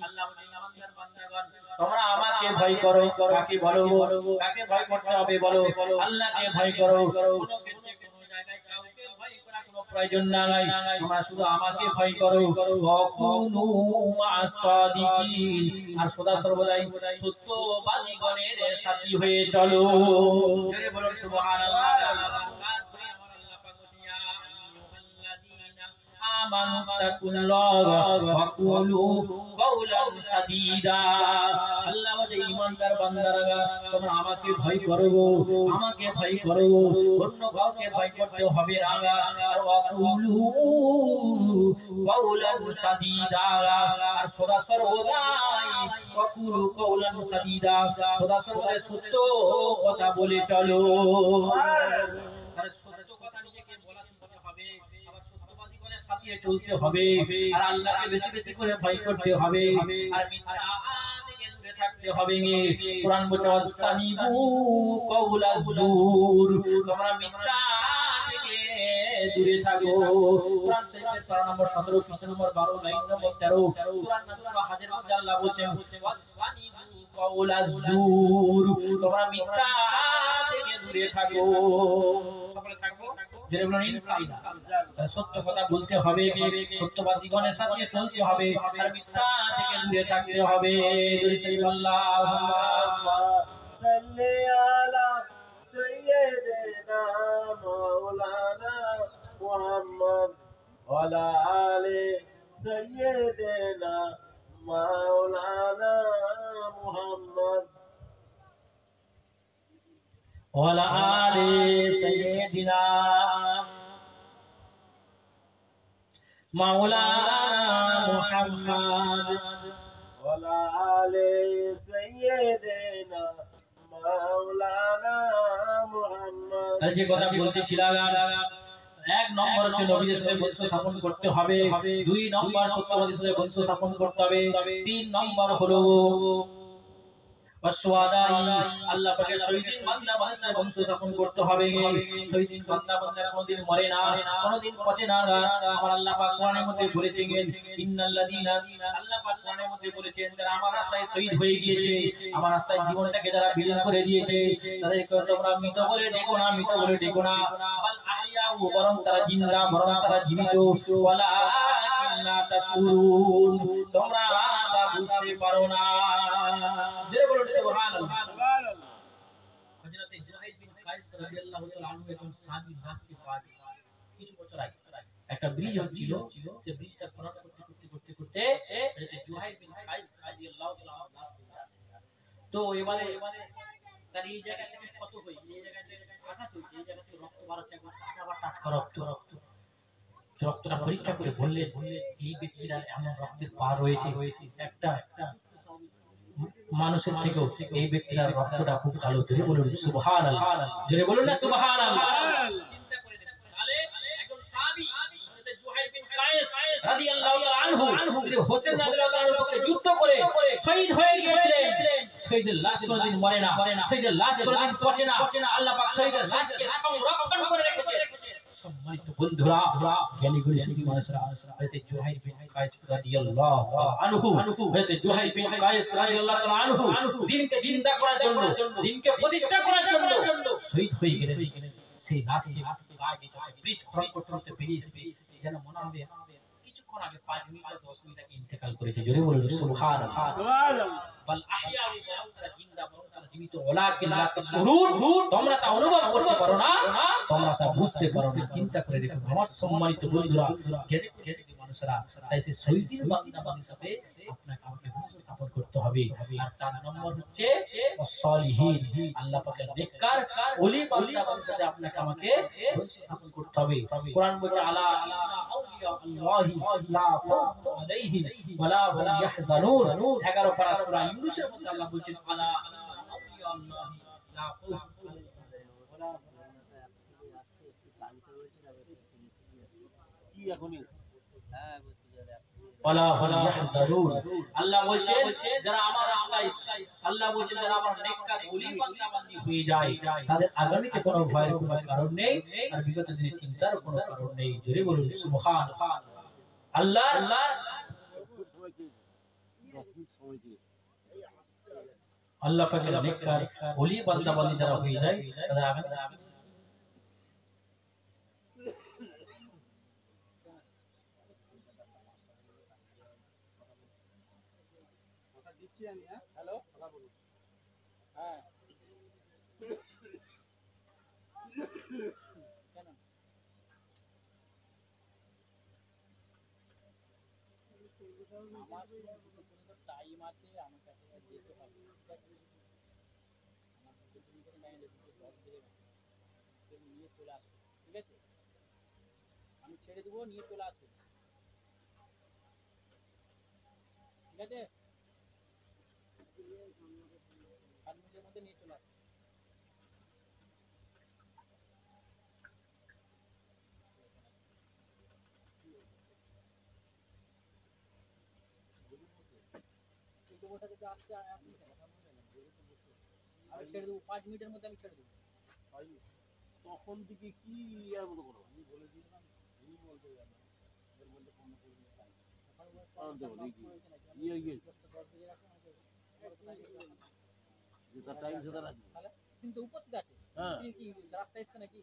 আল্লাহ বলেন আমাদের বান্দাগণ তোমরা আমাকে ভয় করো। কাকে বলো? কাকে ভয় করতে হবে বলো? আল্লাহকে ভয় করো। কোনো ক্ষেত্রে কোনো জায়গায় কাউকে ভয় করা কোনো প্রয়োজন নাই, তোমরা শুধু আমাকে ভয় করো। ওয়াকুনু মা'আস সাদিকিন, আর সদা সর্বদাই সত্যবাদীগণের সাথী হয়ে চলো। জোরে বলুন সুবহানাল্লাহ। আমানু তাকুল্লাহ ওয়া কুলু কাওলান সাদীদা। আল্লাহ বলে ঈমানদার বান্দারা তোমরা আমাকে ভয় করো, আমাকে ভয় করো, অন্য কাউকে ভয় করতে হবে না। আর ওয়া কুলু কাওলান সাদীদা, আর সদা সর্বদাই ওয়া কুলু কাওলান সাদীদা, সদা সর্বদাই সত্য কথা বলে চলো। তাহলে সত্য কথা নিজেকে বলা শিখতে হবে, আবার সত্যবাদী বলে সাথে চলতে হবে, আর আল্লাহকে বেশি বেশি করে ভয় করতে হবে, আর মিথ্যা থেকে দূরে থাকতে হবে। কোরআন বলছে ওয়াস্তানিবু কাওলাজ জুর, তোমরা মিথ্যা থেকে দূরে থাকো। কোরআন শরীফের পারা নম্বর 17 পৃষ্ঠা নম্বর 12 লাইন নম্বর 13 সূরা সূরা হাজের মধ্যে আল্লাহ বলেন ওয়াস্তানিবু কাওলাজ জুর, তোমরা মিথ্যা থেকে দূরে থাকো। সকলে থাকবো যারা বলেন ইনশাআল্লাহ। সত্য কথা বলতে হবে, সত্যবাদীগণের সাথে চলতে হবে, আর মিথ্যা থেকে দূরে থাকতে হবে। দরুদ শরীফ আল্লাহুম্মা সাল্লি আলা সাইয়্যিদিনা মাওলানা মুহাম্মদ ওয়া আলা আলি সাইয়্যিদিনা মাওলানা মুহাম্মদ ওয়া আলা আলি সাইয়্যিদিনা মাওলানা মুহাম্মদ ওয়া আলা আলি সাইয়্যিদিনা মাওলানা মুহাম্মদ। তাহলে যে কথা বলতেছিলাম, এক নম্বর হচ্ছে নবীদের সাথে বন্ধুত্ব স্থাপন করতে হবে, 2 নম্বর সত্যবাদীর সাথে বন্ধুত্ব স্থাপন করতে হবে, 3 নম্বর হলো আল্লাহ পাকের শহীদিন বান্দা মানুষের বংশ স্থাপন করতে হবে। শহীদিন বান্দা কোনদিন মরে না, কোনদিন পচে না। আমার আল্লাহ পাক কোরআনের মধ্যে বলেছেন ইন্নাল্লাযীনা, আল্লাহ পাক কোরআনের মধ্যে বলেছেন যারা আমার রাস্তায় শহীদ হয়ে গিয়েছে, আমার রাস্তায় জীবনটাকে যারা বিলীন করে দিয়েছে, তাদেরকে তোমরা মৃত বলে ডেকো না, মৃত বলে ডেকো না। বাল আহইয়াউ, বরং তারা জিন্দা, বরং তারা জীবিত। ওয়ালা কিন্না তাসুরুন, তোমরা তা বুঝতে পারো না। জোরে বলুন সুবহানাল্লাহ। হযরত জুহাইর বিন কায়েস রাদিয়াল্লাহু তাআলা আনহু একজন সাহাবী নাসকে পাওয়া যায় কিছু বছর আগে। একটা ব্রিজ হচ্ছিল, সে ব্রিজটা ক্রস করতে হযরত জুহাইর বিন কায়েস রাদিয়াল্লাহু তাআলা আনহু নাস পেয়ে আসে। তো এবারে তার এই জায়গা থেকে ক্ষত হয়ে, এই জায়গা থেকে আঘাত হয়েছে, এই জায়গা থেকে রক্ত বার হচ্ছে, একবার আবার টাটকা রক্তটা পরীক্ষা করে বললেন এই ব্যক্তিরা এমন রক্তের পার রয়েছে, একটা মানুষের থেকেও এই ব্যক্তির রক্তটা খুব ভালো। জোরে বলুন সুবহানাল্লাহ, জোরে বলুন না সুবহানাল্লাহ। চিন্তা করে দেখুন, তাহলে একজন সাহাবী হযরত জুহাইর বিন কায়েস রাদিয়াল্লাহু তাআলা আনহু তিনি হোসেন রাদিয়াল্লাহু তাআলা আনহুর পক্ষে যুদ্ধ করে শহীদ হয়ে গিয়েছিলেন। শহীদের লাশ কোনদিন মরে না, শহীদের লাশ কোনদিন পচে না। আল্লাহ পাক শহীদের লাশকে সংরক্ষণ করে রেখেছে। সম্মানিত বন্ধুরা, জ্ঞানী গুণী সুধী মানুষরা, হযরত জুহাইর বিন কায়েস রাদিয়াল্লাহু তাআলা আনহু, হযরত জুহাইর বিন কায়েস রাদিয়াল্লাহু তাআলা আনহু দ্বীনকে জিন্দা করার জন্য, দ্বীনকে প্রতিষ্ঠা করার জন্য শহীদ হয়ে গেলেন। সেই লাশকে গায়ে ব্রিজ খনন করতে বেরিয়ে এসেছে, যেন মনে হবে কিছুক্ষণ আগে 5 মিনিট বা 10 মিনিট আগে ইন্তেকাল করেছে। জোরে বলুন সুবহানাল্লাহ। বাল আহইয়াউ, বরং তারা জিন্দা, বরং তারা জীবিত। ওয়ালাকিন লা তাসুরুন, তোমরা তা অনুভব করতে পারো না, তোমরা তা বুঝতে পারো না। চিন্তা করে দেখুন আমার সম্মানিত বন্ধুরা, জ্ঞানী মানুষরা, তাই সেই শহীদিন বান্দাবান্দির সাথে আপনাকে আমাকে বন্ধুত্ব স্থাপন করতে হবে। আর 4 নম্বর হচ্ছে সলিহিন, আল্লাহ পাকের নেককার ওলি বান্দাবান্দির সাথে আপনাকে আমাকে বন্ধুত্ব স্থাপন করতে হবে। কোরআন বলছে আলা ইন্না আউলিয়া আল্লাহি লা খাউফুন আলাইহিম ওয়া লা হুম ইয়াহজানুন। 11 পারা সূরা ইউনূসের মধ্যে আল্লাহ বলেছেন আলা আউলিয়া আল্লাহি লা খাউফুন ওয়া লা কি এখনই ওয়ালা হুম ইয়াহজানুন। আল্লাহ বলেন যারা আমার রাস্তায়, আল্লাহ বলেন যারা আমার নেককার ওলি বান্দা বান্দি হয়ে যায়, তাদের আগামীতে কোনো ভয়ের কোনো কারণ নেই, আর বিগত দিনে চিন্তার কোনো কারণ নেই। জোরে বলুন সুবহানাল্লাহ। আল্লাহ আল্লাহ পাকের নেককার ওলি বান্দা বান্দি যারা হয়ে যায়, তাদের আগামীতে হ্যালো কথা বলুন। হ্যাঁ কেন আমার টাইম আছে, আমাকে যেতে হবে, নিয়ে চলে আসবে, ঠিক আছে? আমি ছেড়ে দেবো, নিয়ে চলে আসবে, ঠিক আছে? 5 মিনিটের মধ্যে নিয়ে চলে আসবে। আমি ছেড়ে দেবো 5 মিনিটের মধ্যে, আমি ছেড়ে দেবো। তখন থেকে কি আর মতো করবো, আমি বলে দিলাম তিনি বলতে যাবেন এর মধ্যে ফোন করে যেটা টাইম সেটা রাখবো। কিন্তু উপস্থিত আছে, হ্যাঁ কি রাস্তায় এসছে নাকি?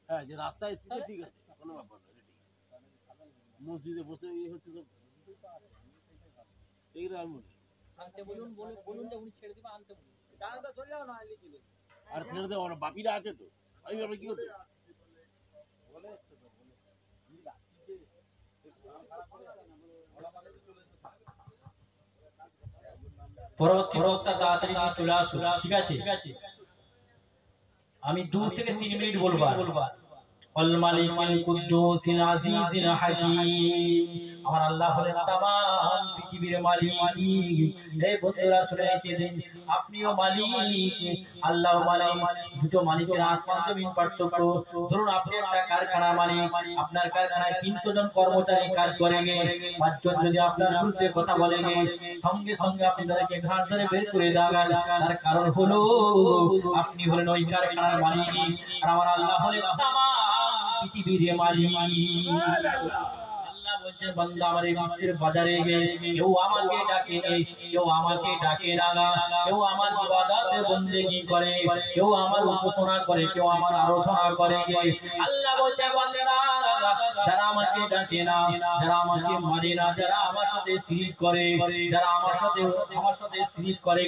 হ্যাঁ, যে রাস্তায় এসছে ঠিক আছে, কোনো ব্যাপার না, মসজিদে বসে ইয়ে হচ্ছে তো এইটা আমি বলি। আনতে বলুন, বলুন যে উনি ছেড়ে দিবে, আনতে বলুন। জানাটা চলে যাও না, লিখে আর ছেড়ে দেওয়া ওরা বাপিরা আছে তো, আমি আমরা কি হতো বলে পরবর্তী বক্তা তাড়াতাড়ি নিয়ে চলে আসুন, ঠিক আছে? আমি 2 থেকে 3 মিনিট বলবো। আল মালিকুল কুদ্দুসিল আজিজিল হাকীম, আমার আল্লাহ হলেন तमाम পৃথিবীর মালিক। এই বন্ধুরা শুনে রেখে দিন, আপনিও মালিক, আল্লাহও মালিক। দুটো মালিকের আসমান জমিন পার্থক্য। ধরুন আপনি একটা কারখানা মালিক, আপনার কারখানায় 300 জন কর্মচারী কাজ করে, 5 জন যদি আপনার বিরুদ্ধে কথা বলে, সঙ্গে সঙ্গে আপনি তাদেরকে ঘাট ধরে বের করে দেবেন। তার কারণ হলো আপনি হলেন ওই কারখানার মালিক, আর আমার আল্লাহ হলেন तमाम পৃথিবীর মালিক। আল্লাহ বলছে, বান্দা আমার এই বিশ্বের বাজারে গিয়ে কেউ আমাকে ডাকে, কেউ আমাকে ডাকে না, কেউ আমার ইবাদত বন্দেগী করে, কেউ আমার উপাসনা করে, কেউ আমার আরাধনা করে। আল্লাহ বলছে, বান্দা যারা আমাকে ডাকে না, যারা আমাকে মানে না, যারা আমার সাথে শিরক করে, যারা আমার সাথে শিরক করে,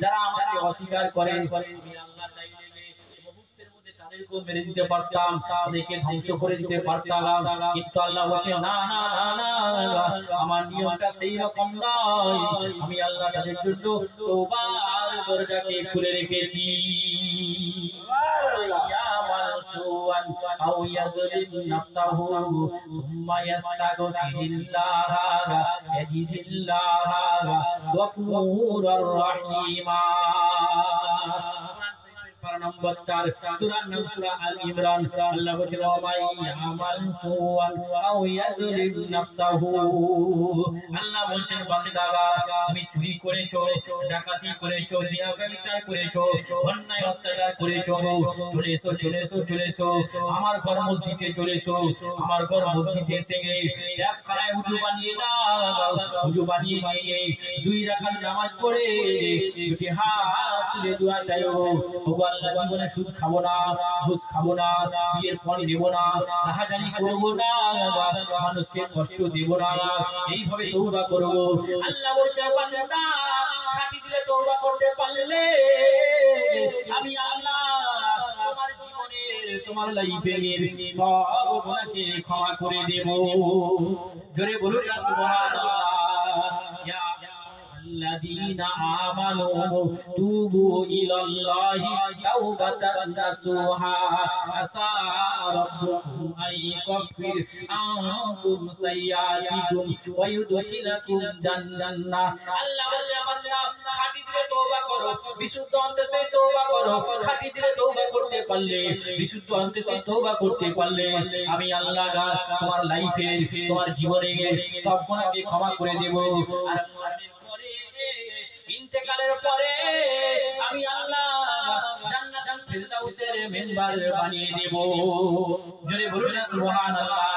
যারা আমাকে অস্বীকার করে, আমি আল্লাহ চাইলে তাদেরকে মেরে দিতে পারতাম, তাদেরকে ধ্বংস করে দিতে পারতাম, কিন্তু আল্লাহ বলছে না না না না, আমার নিয়মটা সেই রকম নয়। আমি আল্লাহ তাদের জন্য তওবার দরজাকে খুলে রেখেছি। আও ইয়াজলিম নাফসাহু সুম্মা ইস্তাগফিরিল্লাহ ইয়াজিদিল্লাহ গফুরুর রহিমা। নম্বর 4 সূরার নাম সূরা আল ইমরান। আল্লাহ বলেন, ওয়া মাই ইয়ামাল সুআন আও ইয়াজলিম নাফসাহু। আল্লাহ বলেন, বান্দারা তুমি চুরি করেছো, ডাকাতি করেছো, জিনা ব্যভিচার করেছো, অন্যায় অত্যাচার করেছো, চলে এসো আমার ঘর মসজিদে, চলে এসো আমার ঘর মসজিদে। এসে এক খানায় উজু বানিয়ে নাও, উজু বানিয়ে নিয়ে 2 রাকাত নামাজ পড়ে 2টি হাত তুলে দোয়া চাইও, ওগো আল্লাহ জীবনে সুদ খাবো না, ঘুষ খাবো না, বিয়ের পণ নেব না, রাহাজানি করবো না, মানুষকে কষ্ট দেব না, এইভাবে তওবা করব। আল্লাহ বলছে, বান্দা খাঁটি দিলে তওবা করতে পারলে আমি আল্লাহ তোমার জীবনের, তোমার লাইফের সব গুনাহকে ক্ষমা করে দেব। জোরে বলুন না সুবহানাল্লাহ। ইয়া الذين آمنوا توبوا إلى الله توبة نصوحا عسى ربكم أن يكفر عنكم سيئاتكم ويدخلكم جنة। আল্লাহ বলে, বান্দা খাঁটি দিলে তওবা করো, বিশুদ্ধ অন্তরে তওবা করো। খাঁটি দিলে তওবা করতে পারলে, বিশুদ্ধ অন্তরে তওবা করতে পারলে আমি আল্লাহ তোমার লাইফের, তোমার জীবনের সব গুনাহকে ক্ষমা করে দেব। আর ইন্তেকালের পরে আমি আল্লাহ জান্নাতুল ফিরদাউসের মেম্বার বানিয়ে দেব। জোরে বলুন না সুবহানাল্লাহ।